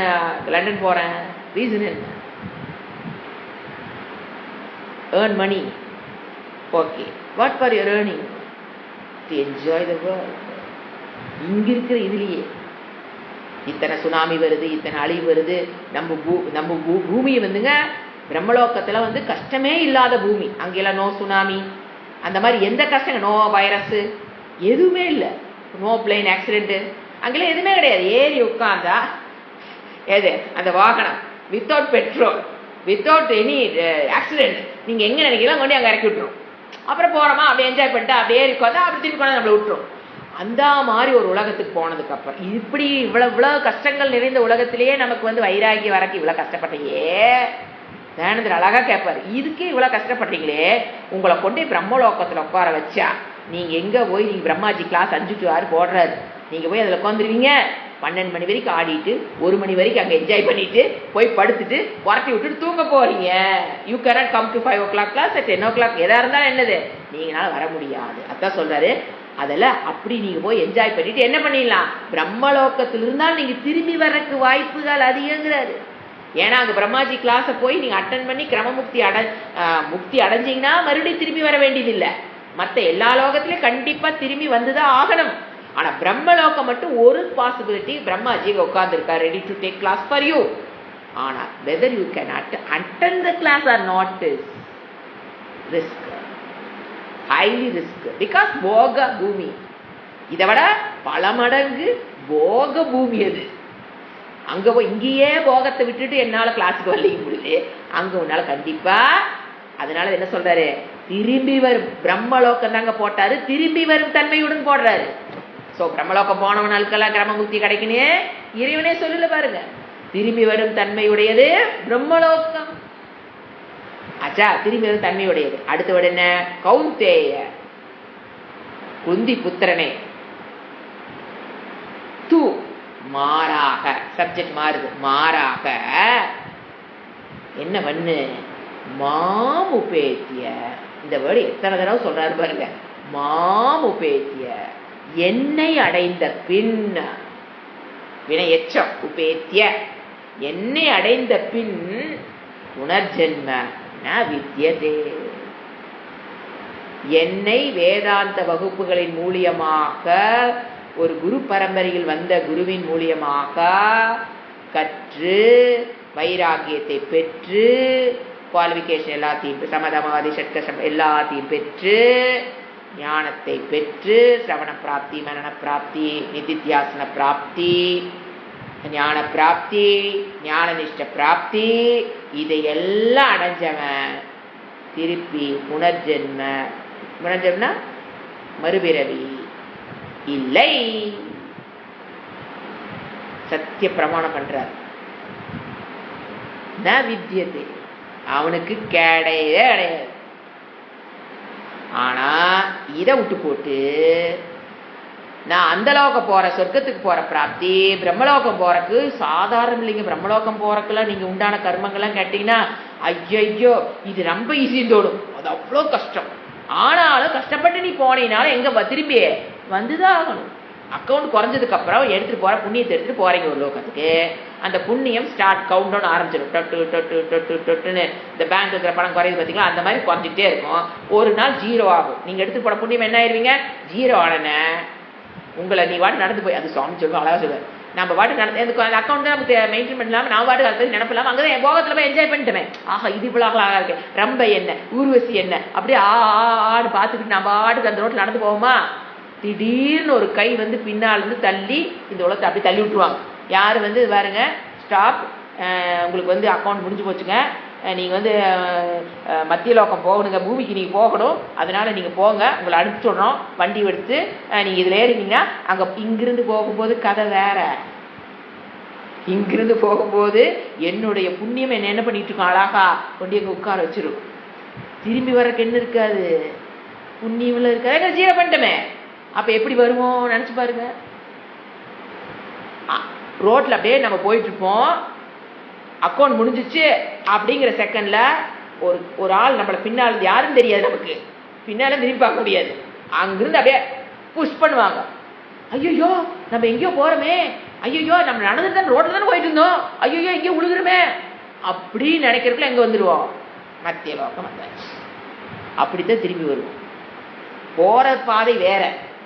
லண்டன் போறேன்? ரீசன் என்ன? earn money. Okay, what for your earning? To enjoy the world. இங்க இருக்கிற இதுலயே இத்தனை சுனாமி வருது, இத்தனை அழிவு வருது. நம்ம பூமி பிரம்மலோகத்துல கஷ்டமே இல்லாத பூமி. அங்கெல்லாம் நோ சுனாமி, அந்த மாதிரி எந்த கஷ்டம், நோ வைரஸ், எதுவுமே இல்லை. நோ பிளேன் ஆக்சிடென்ட், அங்கெல்லாம் எதுவுமே கிடையாது. ஏறி உட்கார்ந்தா எது அந்த வாகனம் without petrol, without any accident, நீங்க எங்க நினைக்கலாம் கொண்டு அங்க இறக்கி விட்டுரும். அப்புறம் போறோமா, அப்படியே என்ஜாய் பண்ணிட்டு அப்படியே உட்காந்து அப்படி திருப்பி கொண்டு நம்மளை விட்டுரும். அந்த மாதிரி ஒரு உலகத்துக்கு போனதுக்கு அப்புறம் இப்படி இவ்வளவு கஷ்டங்கள் நிறைந்த உலகத்திலேயே நமக்கு வைராகியம் வரக்கு இவ்வளவு கஷ்டப்பட்டையே. தயானந்தர் அழகா கேட்பாரு, இதுக்கே இவ்வளவு கஷ்டப்பட்டீங்களே, உங்களை கொண்டு பிரம்மலோகத்துல உட்கார வச்சா நீங்க எங்க போய், நீங்க பிரம்மாஜி கிளாஸ் 5 to 6 போடுறாரு, நீங்க போய் அதுல உட்காந்துருவீங்க. 12 மணி வரைக்கும் ஆடிட்டு 1 மணி வரைக்கும் அங்க என்ஜாய் பண்ணிட்டு போய் படுத்துட்டு புரட்டி விட்டுட்டு தூங்க போறீங்க. You cannot come to 5 o'clock class, 10 o'clock, எதா இருந்தாலும் என்னது நீங்களால வர முடியாது. அதான் சொல்றாரு. அதெல்லாம் அப்படி நீங்க போய் என்ஜாய் பண்ணிட்டு என்ன பண்ணிடலாம், பிரம்மலோகத்தில் இருந்தால் நீங்க திரும்பி வர்றதுக்கு வாய்ப்புகள் அதிகங்கிறாரு. ஏன்னா அங்க பிரம்மாஜி கிளாஸ போய் நீங்க அட்டன் பண்ணி கிரமமுக்தி முக்தி அடைஞ்சிங்கன்னா மறுபடியும் திரும்பி வர வேண்டியது இல்லை. மற்ற எல்லா லோகத்திலையும் கண்டிப்பா திரும்பி வந்துதான் ஆகணும். ஆனா பிரம்மலோகம் மட்டும் ஒரு பாசிபிலிட்டி, பிரம்மாஜி உட்கார்ந்து இருக்காரு ready to take class for you. ஆனா whether you can attend the class or not is risk, highly risk. Because போக பூமி, இதை விட பல மடங்கு போக பூமி அது. அங்க போய் இங்கேயே போகத்தை விட்டுட்டு என்னால கிளாஸுக்கு வரலிங்க முடியுது, அங்க உன்னால கண்டிப்பா. அதனால என்ன சொல்றாரு, திரும்பி வரும் பிரம்மலோகம் தாங்க போட்டாரு, திரும்பி வரும் தன்மையுடன் போடுறாரு. சோ பிரம்மலோகம் போனவனாலுக்கெல்லாம் கிரமமுக்தி கிடைக்கணும் இறைவனே சொல்லல பாருங்க. திரும்பி வரும் தன்மையுடையது பிரம்மலோகம். ஆச்சா, திரும்பி வரும் தன்மையுடையது. அடுத்தவடு என்ன, கௌந்தேய குந்தி புத்திரனே, தூ மாறாக, சப்ஜெக்ட் மாறுது, மாறாக என்ன பண்ணு, மாமுபேத்திய. இந்த வேர்டு எத்தனை தடவை சொல்றாரு பாருங்க, மாமுபேத்திய, என்னை அடைந்த பின், வினை எச்சம் உபேத்திய, என்னை அடைந்த பின் புனர்ஜென்ம ந வித்யதே. என்னை வேதாந்த வகுப்புகளின் மூலியமாக, ஒரு குரு பரம்பரையில் வந்த குருவின் மூலியமாக கற்று வைராகியத்தை பெற்று, குவாலிஃபிகேஷன் எல்லாத்தையும், சமதமாதி ஷட்க எல்லாத்தையும் பெற்று, ஞானத்தை பெற்று, சிரவண பிராப்தி, மரண பிராப்தி, நிதித்தியாசன பிராப்தி, ஞான பிராப்தி, ஞான நிஷ்ட பிராப்தி, இதையெல்லாம் அடைஞ்சவன் திருப்பி புனர்ஜென்ம, புனர்ஜென்மனா மறுபிறவி இல்லை. சத்திய பிரமாணம் பண்றார். ந வித்யதே, அவனுக்கு கிடையவே கிடையாது. ஆனா இதை விட்டு போட்டு நான் அந்த லோகம் போற சொர்க்கத்துக்கு போற பிராப்தி பிரம்மலோகம் போறக்கு சாதாரணம் இல்லைங்க. பிரம்மலோகம் போறக்குலாம் நீங்க உண்டான கர்மங்கள்லாம் கேட்டீங்கன்னா ஐயோ இது ரொம்ப ஈஸின்னு தோணும். அது அவ்வளோ கஷ்டம். ஆனாலும் கஷ்டப்பட்டு நீ போனீங்கனாலும் எங்க திரும்பி வந்துதான் ஆகணும். அக்கௌண்ட் குறைஞ்சதுக்கு அப்புறம் எடுத்துட்டு போற புண்ணியத்தை எடுத்துட்டு போறீங்க ஒரு லோகத்துக்கு. அந்த புண்ணியம் ஸ்டார்ட் கவுண்ட் டவுன் ஆரம்பிச்சிடும். டொட்டு டொட்டு டொட்டு டொட்டுன்னு இந்த பேங்க் இருக்கிற பணம் குறையுது பார்த்தீங்களா, அந்த மாதிரி குறைஞ்சிட்டே இருக்கும். ஒரு நாள் 0 ஆகும். நீங்க எடுத்துட்டு போன புண்ணியம் என்ன ஆயிருவீங்க? 0 ஆனன உங்களை நீ வாட்டு நடந்து போய் அது சுவாமி சொல்லுவோம் அழகா சொல்லுவேன். நம்ம வாட்டு நடந்து எனக்கு அந்த அக்கௌண்ட் தான் நமக்கு மெயின்டைன் பண்ணலாம நான் வாட்டு அதை நினைப்பலாம அங்கே என் போகத்தில் போய் என்ஜாய் பண்ணிட்டேன். ஆஹா இது இவ்வளோ அழகா இருக்கு, ரொம்ப என்ன ஊர்வசி என்ன அப்படியே ஆடு பார்த்துக்கிட்டு நம்ம பாட்டுக்கு அந்த ரோட்டில் நடந்து போவோமா, திடீர்னு ஒரு கை வந்து பின்னால் இருந்து தள்ளி இந்த உலகத்தை அப்படி தள்ளி விட்டுருவாங்க. யார் வந்து பாருங்க ஸ்டாப், உங்களுக்கு வந்து அக்கௌண்ட் முடிஞ்சு போச்சுங்க, நீங்கள் வந்து மத்திய லோகம் போகணுங்க, பூமிக்கு நீங்கள் போகணும், அதனால் நீங்கள் போங்க, உங்களை அனுப்பிச்சுடுறோம் வண்டி எடுத்து நீங்கள் இதில் ஏறினீங்கன்னா அங்கே இங்கிருந்து போகும்போது கதை வேற. இங்கிருந்து போகும்போது என்னுடைய புண்ணியம் என்ன பண்ணிட்டு இருக்கோம், அழகா கொண்டு எங்கே உட்கார வச்சிரும். திரும்பி வரக்கு என்ன இருக்காது, புண்ணியமில் இருக்காது, ஜீரோ பண்ணிட்டோமே. அப்போ எப்படி வருவோம் நினச்சி பாருங்க. ரோட்டில் அப்படியே நம்ம போயிட்டு இருப்போம், அக்கௌண்ட் முடிஞ்சிச்சு அப்படிங்கிற செகண்ட்ல ஒரு ஆள் நம்மளை பின்னால் யாரும் தெரியாது, நமக்கு பின்னால திரும்பி பார்க்க முடியாது, அங்கிருந்து அப்படியே புஷ் பண்ணுவாங்க. ஐயோ நம்ம எங்கேயோ போறோமே, ஐயோ நம்ம நடந்துட்டு தான் ரோட்ல தானே போயிட்டு இருந்தோம், ஐயோ எங்கேயோ உழுகுறமே அப்படின்னு நினைக்கிறதுக்குள்ள எங்க வந்துடுவோம், மத்திய லோகம் வந்தாச்சு. அப்படித்தான் திரும்பி வருவோம். போற பாதை வேற,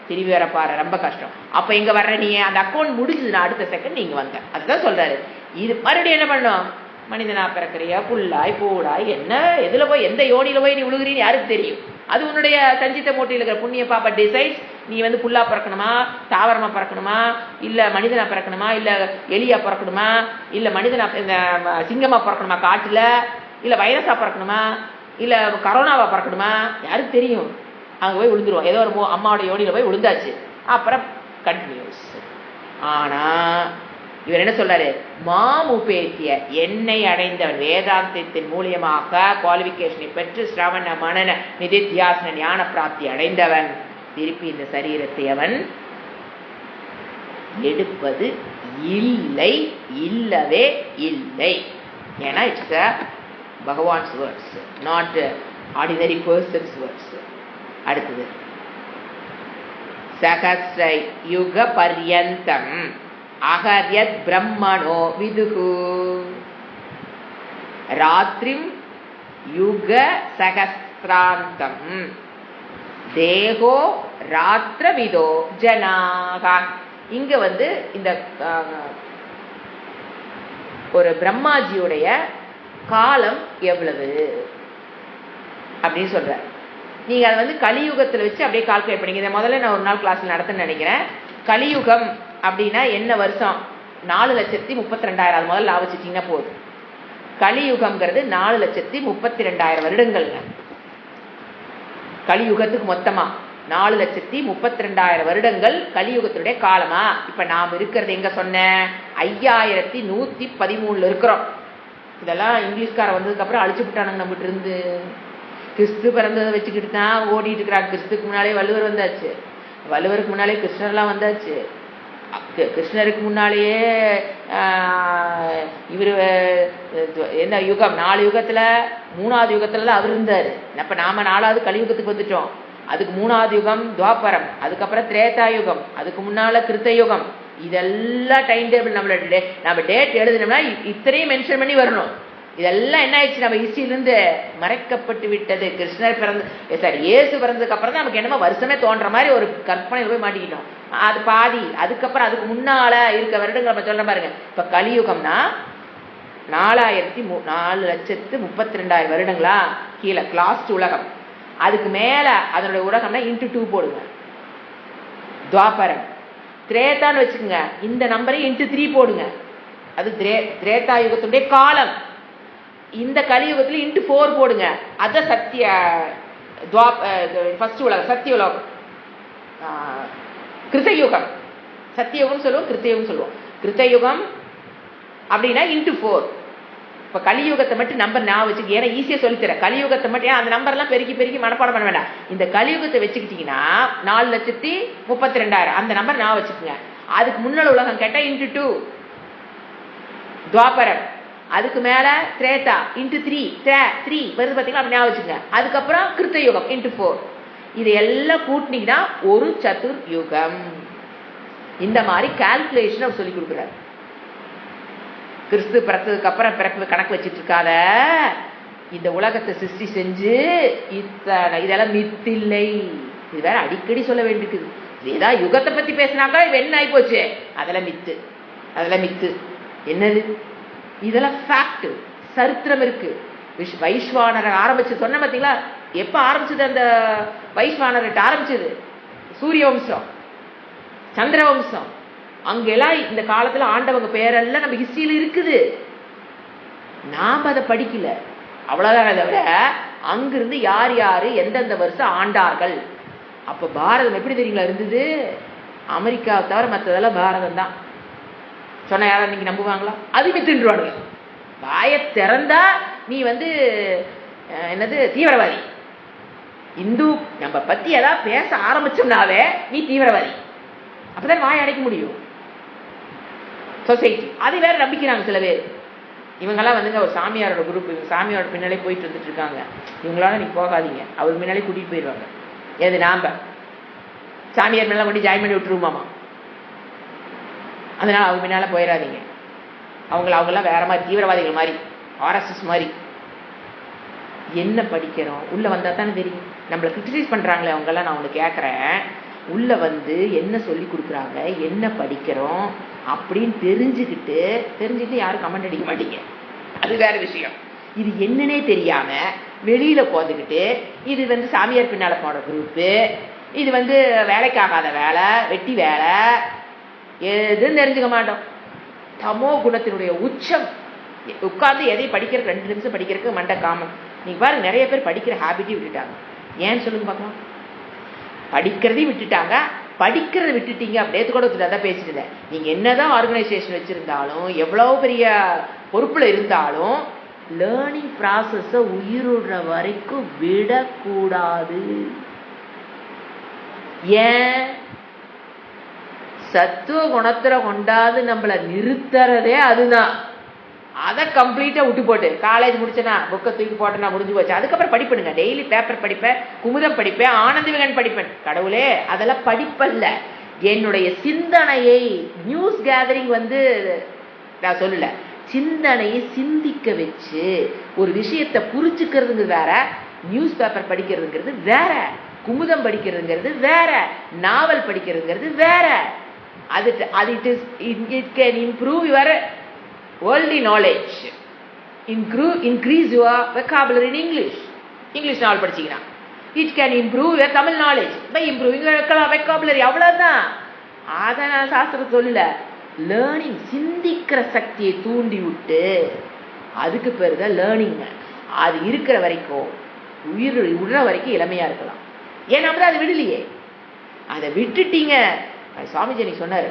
திரும்பி வர பாரு ரொம்ப கஷ்டம். அப்ப எங்க வர்ற நீ அந்த அக்கௌண்ட் முடிஞ்சதுன்னா அடுத்த செகண்ட் நீங்க வந்த, அதுதான் சொல்றாரு. இது மறுபடியும் என்ன பண்ணும், மனிதனா பிறக்கிறியா புல்லாய் பூடாய் என்ன எதுல போய் எந்த யோனியில போய் நீ விழுகுறீன்னு யாருக்கு தெரியும். அது உன்னுடைய சஞ்சித்த மூட்டையில் இருக்கிற புண்ணிய பாப்பா டிசைட்ஸ் நீ வந்து புல்லா பிறக்கணுமா, தாவரமா பிறக்கணுமா, இல்ல மனிதனா பிறக்கணுமா, இல்ல எலியா பிறக்கணுமா, இல்ல மனிதனா இந்த சிங்கமா பிறக்கணுமா காட்டுல, இல்ல வைரஸா பிறக்கணுமா, இல்ல கரோனாவா பிறக்கணுமா, யாருக்கு தெரியும். அங்கே போய் விழுந்துருவோம், ஏதோ ஒரு அம்மாவோட யோனியில் போய் விழுந்தாச்சு, அப்புறம் கண்டினியூஸ். ஆனா இவர் என்ன சொல்றாரு, மாமுபேத்திய என்னை அடைந்தவன், வேதாந்தத்தின் மூலியமாக குவாலிபிகேஷனை பெற்று சிரவண மனன நிதித்தியாசன ஞான பிராப்தி அடைந்தவன் திருப்பி இந்த சரீரத்தை அவன் எடுப்பது இல்லை, இல்லவே இல்லை. ஏன்னா it's Bhagavan's words, not ordinary persons words. அடுத்தது சகஸ்ர யுக பர்யந்தம் அகர்யத் பிரம்மணோ விதுகு ராத்ரிம் யுக சகஸ்ராந்தம் தேகோ ராத்திரவிதோ ஜனாக. இங்க வந்து இந்த ஒரு பிரம்மாஜியுடைய காலம் எவ்வளவு அப்படின்னு சொல்ற. நீங்க அதை வந்து கலியுகத்துல வச்சு அப்படியே கால்குலேட் பண்ணீங்க. இதை முதல்ல நான் ஒரு நாள் கிளாஸ்ல நடத்துன்னு நினைக்கிறேன். கலியுகம் அப்படின்னா என்ன வருஷம், 4,32,000. அது முதல்ல ஆவச்சிட்டீங்கன்னா போதும். கலியுகம்ங்கிறது 4,32,000 வருடங்கள்ங்க. கலியுகத்துக்கு மொத்தமா 4,32,000 வருடங்கள் கலியுகத்தினுடைய காலமா. இப்ப நாம் இருக்கிறது எங்க சொன்ன 5113 இருக்கிறோம். இதெல்லாம் இங்கிலீஷ்கார வந்ததுக்கு அப்புறம் அழிச்சு விட்டானுங்க நம்மகிட்ட இருந்து. கிறிஸ்து பிறந்ததை வச்சுக்கிட்டு தான் ஓடிட்டு இருக்கிறாங்க. கிறிஸ்துக்கு முன்னாலே வள்ளுவர் வந்தாச்சு, வள்ளுவருக்கு முன்னாலே கிருஷ்ணர்லாம் வந்தாச்சு, கிருஷ்ணருக்கு முன்னாலேயே இவர் என்ன யுகம் 4 யுகத்துல 3வது யுகத்துல அவர் இருந்தாரு. அப்ப நாம 4வது கலியுகத்துக்கு வந்துட்டோம். அதுக்கு 3வது யுகம் துவாபரம், அதுக்கப்புறம் திரேதா யுகம், அதுக்கு முன்னால கிருத்த யுகம். இதெல்லாம் டைம் டேபிள் நம்மளோட நம்ம டேட் எழுதணும்னா இத்தனையும் மென்ஷன் பண்ணி வரணும். இதெல்லாம் என்ன ஆயிடுச்சு, நம்ம ஹிஸ்டரியிலிருந்து மறைக்கப்பட்டு விட்டது. கிருஷ்ணர் இயேசு பிறந்ததுக்கு அப்புறம் தான் நமக்கு என்னமோ வருஷமே தோன்ற மாதிரி ஒரு கற்பனை போய் மாட்டிக்கிட்டோம். அது பாதி. அதுக்கப்புறம் அதுக்கு முன்னால இருக்க வருடங்கள் நம்ம சொல்ற பாருங்க. இப்ப கலியுகம்னா 4,32,000 வருடங்களா கீழே கிளாஸ்ட் உலகம். அதுக்கு மேல அதனுடைய உலகம்னா இன்ட்டு 2 போடுங்க. துவாபரம் திரேதான்னு வச்சுக்கோங்க, இந்த நம்பரை இன்ட்டு 3 போடுங்க. அது திரேதா யுகத்துடைய காலம். இந்த கலியுகத்துல இன்ட்டு 4 போடுங்க. அத சத்திய ஃபர்ஸ்ட் உலகம், சத்தியுலகம், கிருத்தயுகம். சத்தியுகம் சொல்லுவோம், கிருத்தயுகம் சொல்லுவோம். கிருத்தயுகம் அப்படின்னா இன்ட்டு 4. இப்ப கலியுகத்தை மட்டும் நம்பர் நான் வச்சுக்க, ஏன்னா ஈஸியா சொல்லித்தரேன். கலியுகத்தை மட்டும் அந்த நம்பர் எல்லாம் பெருக்கி பெருக்கி மனப்பாடம் பண்ண வேண்டாம். இந்த கலியுகத்தை வச்சுக்கிட்டீங்கன்னா 4,32,000 அந்த நம்பர் நான் வச்சுக்கோங்க. அதுக்கு முன்னாள் உலகம் கேட்டா × 2 துவாபரம், அதுக்கு மேல திரேதா × 3 வருது பாத்தீங்களா, அப்படி ஞாபகம் வச்சுங்க. அதுக்கப்புறம் கிருத்த யுகம் × 4. இது எல்லாம் கூட்டினீங்கன்னா ஒரு சதுர் யுகம். இந்த மாதிரி கால்குலேஷன் அவர் சொல்லி கொடுக்குறாரு. கிறிஸ்து பிறந்ததுக்கு அப்புறம் பிறப்பு கணக்கு வச்சுட்டு இருக்காத, இந்த உலகத்தை சிருஷ்டி செஞ்சு இத்தனை இதெல்லாம் மித்தில்லை. இது வேற அடிக்கடி சொல்ல வேண்டியிருக்குது. ஏதாவது யுகத்தை பத்தி பேசினாக்கா இது என்ன ஆகி போச்சு, அதெல்லாம் மித்து, அதெல்லாம் மித்து. என்னது இதெல்லாம் ஃபேக்ட், சரித்திரம் இருக்கு. வைஸ்வானரை ஆரம்பிச்சு சொன்ன பார்த்தீங்களா, எப்ப ஆரம்பிச்சது அந்த வைஸ்வானர்கிட்ட ஆரம்பிச்சது? சூரிய வம்சம், சந்திர வம்சம், அங்கெல்லாம் இந்த காலத்துல ஆண்டவங்க பேரெல்லாம் நம்ம ஹிஸ்டரியில இருக்குது. நாம அதை படிக்கல, அவ்வளவுதான். தவிர அங்கிருந்து யார் யாரு எந்தெந்த வருஷம் ஆண்டார்கள். அப்ப பாரதம் எப்படி தெரியுங்களா இருந்தது? அமெரிக்காவை தவிர மற்றதெல்லாம் பாரதம் தான். சொன்ன யாரும் இன்னைக்கு நம்புவாங்களா? அதுமே தின்றுவானுங்க. வாயை திறந்தா நீ என்னது தீவிரவாதி. இந்து நம்ம பத்தி ஏதாவது பேச ஆரம்பிச்சோம்னாவே நீ தீவிரவாதி. அப்பதான் வாயை அடைக்க முடியும். சொசைட்டி அது வேற நம்பிக்கிறாங்க சில பேர். இவங்கெல்லாம் ஒரு சாமியாரோட குரூப், சாமியாரோட பின்னாலே போயிட்டு வந்துட்டு இருக்காங்க. இவங்களால நீ போகாதீங்க, அவர் முன்னாலே கூட்டிட்டு போயிடுவாங்க. ஏது நாம சாமியார் மேல கொண்டு ஜாயின் பண்ணி விட்டுருவோமாமா. அதனால அவங்க பின்னால போயிடாதீங்க. அவங்கெல்லாம் வேற மாதிரி தீவிரவாதிகள் மாதிரி, ஆர்எஸ்எஸ் மாதிரி. என்ன படிக்கிறோம் உள்ள வந்தா தானே தெரியும். நம்மளை கிரிட்டிசைஸ் பண்றாங்களே அவங்கெல்லாம், நான் ஒன்று கேட்கறேன். உள்ள என்ன சொல்லி கொடுக்குறாங்க, என்ன படிக்கிறோம் அப்படின்னு தெரிஞ்சுக்கிட்டு யாரும் கமெண்ட் அடிக்க மாட்டீங்க. அது வேற விஷயம். இது என்னன்னே தெரியாம வெளியில போந்துக்கிட்டு இது சாமியார் பின்னால போன குரூப்பு, இது வேலைக்காகாத வேலை, வெட்டி வேலை, எதுன்னு தெரிஞ்சுக்க மாட்டோம். தமோ குணத்தினுடைய உச்சம். உட்கார்ந்து எதை படிக்கிறதுக்கு 2 நிமிஷம் படிக்கிறதுக்கு மண்டை காமம். நீங்க பாருங்க, நிறைய பேர் படிக்கிற ஹேபிட்டையும் விட்டுட்டாங்க. ஏன்னு சொல்லுங்க பார்க்கலாம். படிக்கிறதையும் விட்டுட்டாங்க. படிக்கிறத விட்டுட்டீங்க அப்படியே கூட தான் பேசிட்டு. நீங்க என்னதான் ஆர்கனைசேஷன் வச்சிருந்தாலும், எவ்வளவு பெரிய பொறுப்புல இருந்தாலும், லேர்னிங் ப்ராசஸ உயிரோடுற வரைக்கும் விடக்கூடாது. ஏன்? சத்துவ குணத்துல கொண்டாது நம்மள நிறுத்துறதே அதுதான். அதை கம்ப்ளீட்டா விட்டு போட்டு காலேஜ் முடிச்சேன்னா புக்கை தூக்கி போட்டேன்னா முடிஞ்சு போச்சு. அதுக்கப்புறம் படிப்பேனுங்க, டெய்லி பேப்பர் படிப்பேன், குமுதம் படிப்பேன், ஆனந்த விகடன் படிப்பேன். கடவுளே, அதெல்லாம் படிப்பல்ல. என்னுடைய சிந்தனையை நியூஸ் கேதரிங் நான் சொல்லல, சிந்தனையை சிந்திக்க வச்சு ஒரு விஷயத்தை புரிஞ்சுக்கிறதுங்கிறது வேற, நியூஸ் பேப்பர் படிக்கிறதுங்கிறது வேற, குமுதம் படிக்கிறதுங்கிறது வேற, நாவல் படிக்கிறதுங்கிறது வேற. it can improve your worldly knowledge, increase your vocabulary in English நாவல் படிச்சீங்கன்னா. it can improve your Tamil knowledge by improving your vocabulary. அவ்வளவுதான். அதை நான் சாஸ்திரம் சொல்லல. லேர்னிங், சிந்திக்கிற சக்தியை தூண்டி விட்டு அதுக்கு பேரு தான் லேர்னிங். அது இருக்கிற வரைக்கும், உயிர் விடுற வரைக்கும் இளமையா இருக்கலாம். ஏன்னா அதை விடலையே. அதை விட்டுட்டீங்க. சுவாமிஜி சொன்னாரு,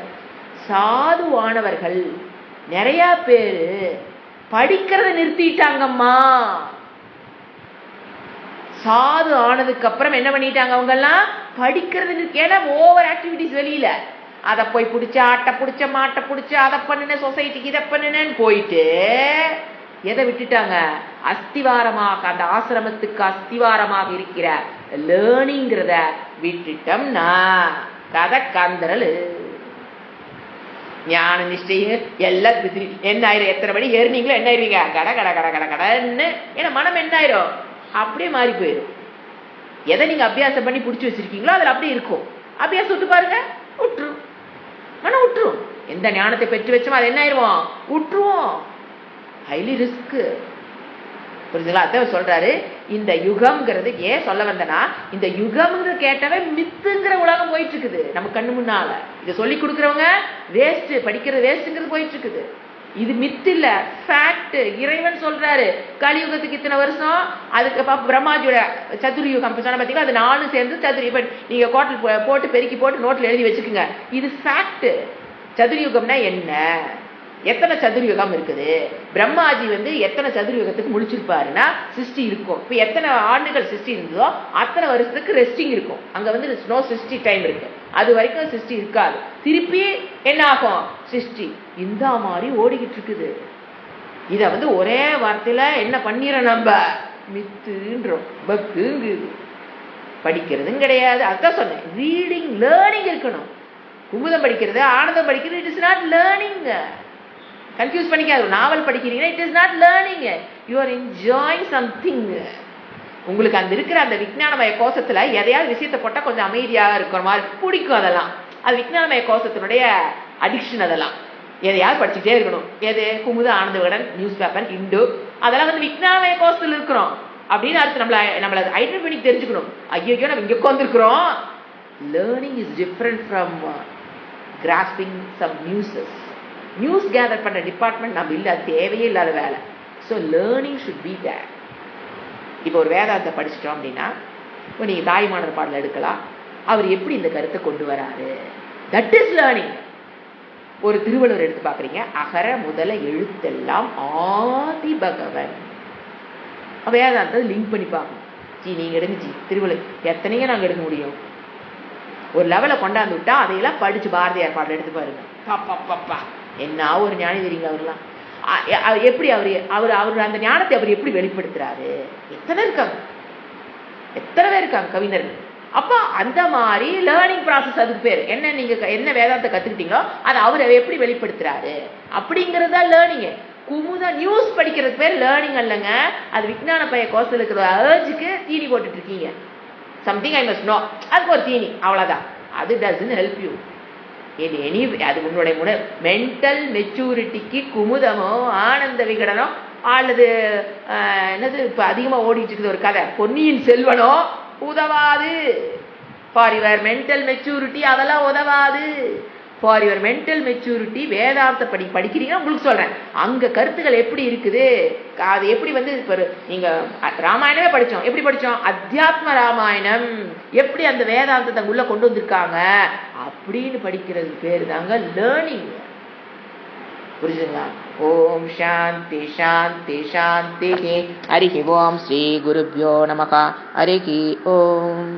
சாதுவானவர்கள் நிறைய பேரு படிக்கிறத நிறுத்திட்டாங்கம்மா. சாது ஆனதுக்கு அப்புறம் என்ன பண்ணிட்டாங்க அவங்க எல்லாம்? படிக்கிறது. ஏன்னா ஓவர் ஆக்டிவிட்டிஸ் வெளியில, அதை போய் பிடிச்ச, ஆட்டை பிடிச்ச, மாட்டை பிடிச்ச, அதை பண்ணுன, சொசைட்டிக்கு இதை பண்ணுனேன்னு போயிட்டு எதை விட்டுட்டாங்க? அஸ்திவாரமாக, அந்த ஆசிரமத்துக்கு அஸ்திவாரமாக இருக்கிற லேர்னிங்கிறத விட்டுட்டோம்னா கதை கந்தரல். ஞான நிஷ்டையும் எல்லாம் என்ன ஆயிரும்? எத்தனை மணி ஏறினீங்களோ என்ன ஆயிருவீங்க? கட கட கட கட கடன்னு. ஏன்னா மனம் என்ன ஆயிரும்? அப்படியே மாறி போயிடும். எதை நீங்க அபியாசம் பண்ணி பிடிச்சி வச்சிருக்கீங்களோ அதில் அப்படியே இருக்கும். அபியாசம் விட்டு பாருங்க, விட்டுரும், மனம் விட்டுரும். எந்த ஞானத்தை பெற்று வச்சோமோ அது என்ன ஆயிடுவோம்? விட்டுருவோம். Highly risk. புரிஞ்சுங்களா? அதான் சொல்றாரு, இந்த யுகம்ங்கிறது ஏன் சொல்ல வந்தனா, இந்த யுகம்ங்கிறது கேட்டவே மித்துங்கிற உலகம் போயிட்டு இருக்குது நம்ம கண்ணு முன்னால. இதை சொல்லி கொடுக்குறவங்க வேஸ்ட், படிக்கிறது வேஸ்ட்ங்கிறது போயிட்டு இருக்குது. இது மித்து இல்ல, ஃபேக்ட். இறைவன் சொல்றாரு, கலியுகத்துக்கு இத்தனை வருஷம். அதுக்கு பிரம்மாஜியோட சதுர்யுகம் சொன்ன பார்த்தீங்கன்னா, அது 4 சேர்ந்து சதுர்யுகம். நீங்க கோட்டில் போட்டு பெருக்கி போட்டு நோட்டில் எழுதி வச்சுக்கோங்க. இது ஃபேக்ட். சதுர்யுகம்னா என்ன? எத்தனை சதுர்யுகம் இருக்குது, பிரம்மாஜி எத்தனை சதுர்யுகத்துக்கு முடிச்சிருப்பாருன்னா சிருஷ்டி இருக்கும். இப்போ எத்தனை ஆண்டுகள் சிருஷ்டி இருந்ததோ அத்தனை வருஷத்துக்கு ரெஸ்டிங் இருக்கும். அங்க நோ சிருஷ்டி டைம் இருக்கு, அது வரைக்கும் சிருஷ்டி இருக்காது. திருப்பி என்ன ஆகும், சிருஷ்டி இந்த மாதிரி ஓடிக்கிட்டு இருக்குது. இத ஒரே வார்த்தையில என்ன பண்ணிடுற, நம்ம மித்துன்றோம், பக்குங்குது. படிக்கிறதும் கிடையாது. அதுதான் சொன்னேன், ரீடிங் லேர்னிங் இருக்கணும். குமுதம் படிக்கிறது, ஆனந்தம் படிக்கிறது, it is not learning. Confuse பண்ணிக்காது. நாவல் படிக்கிறீங்கன்னா it is not learning, you are enjoying something. உங்களுக்கு அந்த இருக்கிற அந்த விஞ்ஞானமய கோஷத்துல எதையாவது விஷயத்தை போட்டால் கொஞ்சம் அமைதியாக இருக்கிற மாதிரி பிடிக்கும். அதெல்லாம் அது விஞ்ஞானமய கோஷத்தினுடைய அடிக்ஷன். அதெல்லாம் எதையாவது படிச்சுட்டே இருக்கணும். எது, குமுத, ஆனந்த விகடன், நியூஸ் பேப்பர், ஹிந்து, அதெல்லாம் விஞ்ஞானமய கோஷத்தில் இருக்கிறோம் அப்படின்னு அடுத்து நம்மளை ஐடென்டிஃபை பண்ணி தெரிஞ்சுக்கணும். ஐயோ நம்ம இங்கே உட்காந்துருக்குறோம். Learning is different from grasping some newses. News gather பண்ண டிபார்ட்மெண்ட் நம்ம இல்லை, அது தேவையே இல்லாத வேலை. So learning should be there. இப்போ ஒரு வேதாந்தத்தை படிச்சிட்டோம் அப்படின்னா, இப்போ நீங்கள் தாய்மானவர் பாடல் எடுக்கலாம், அவர் எப்படி இந்த கருத்தை கொண்டு வராரு, தட் இஸ் லேர்னிங். ஒரு திருவள்ளுவர் எடுத்து பார்க்குறீங்க, அகர முதல எழுத்தெல்லாம் ஆதி பகவன். வேதாந்தத்தை லிங்க் பண்ணி பார்க்கணும். நீங்கள் எடுங்க திருவள்ளுவர், எத்தனையோ நாங்கள் எடுக்க முடியும். ஒரு லெவலை கொண்டாந்து விட்டா அதையெல்லாம் படிச்சு பாரதியார் பாடல் எடுத்து பாருங்க. பாப்பா என்ன ஒரு ஞானி தெரியுங்க அவர்லாம். எப்படி அவர் அந்த ஞானத்தை அவர் எப்படி வெளிப்படுத்துறாரு. எத்தனை பேர் இருக்காங்க கவிஞர்கள். அப்போ அந்த மாதிரி லேர்னிங் ப்ராசஸ் அதுக்கு பேர் என்ன. நீங்க என்ன வேதாந்தத்தை கத்துக்கிட்டீங்களோ அதை அவர் எப்படி வெளிப்படுத்துறாரு அப்படிங்கறதா லேர்னிங். குமுத நியூஸ் படிக்கிறது பேர் லேர்னிங் அல்லங்க, அது விஞ்ஞான பய கோஷத்தில் இருக்கிற அர்ஜுக்கு தீனி போட்டுட்டு இருக்கீங்க. சம்திங் ஐ மஸ்ட் நோ, அதுக்கு ஒரு தீனி, அவ்வளோதான். அது doesn't help you in any. அது உன்னுடைய மென்டல் மெச்சூரிட்டிக்கு குமுதமோ ஆனந்த விகடனோ அல்லது என்னது இப்போ அதிகமாக ஓடிட்டு இருக்குது ஒரு கதை பொன்னியின் செல்வனோ உதவாது. ஃபார் யுவர் மென்டல் மெச்சூரிட்டி அதெல்லாம் உதவாது. ஃபார் யுவர் மென்டல் மெச்சூரிட்டி வேதாந்த படிக்கிறீங்கன்னா உங்களுக்கு சொல்கிறேன், அங்கே கருத்துக்கள் எப்படி இருக்குது, அது எப்படி இப்போ நீங்கள் ராமாயணமே படித்தோம், எப்படி படித்தோம், அத்தியாத்ம ராமாயணம், எப்படி அந்த வேதாந்தத்தை உள்ள கொண்டு வந்திருக்காங்க அப்படின்னு படிக்கிறது பேர் தாங்க லேர்னிங். புரிஞ்சுங்களா? ஓம் சாந்தி சாந்தி சாந்தி. ஹரி ஓம் ஸ்ரீ குருப்யோ நமகா. ஹரி ஓம்.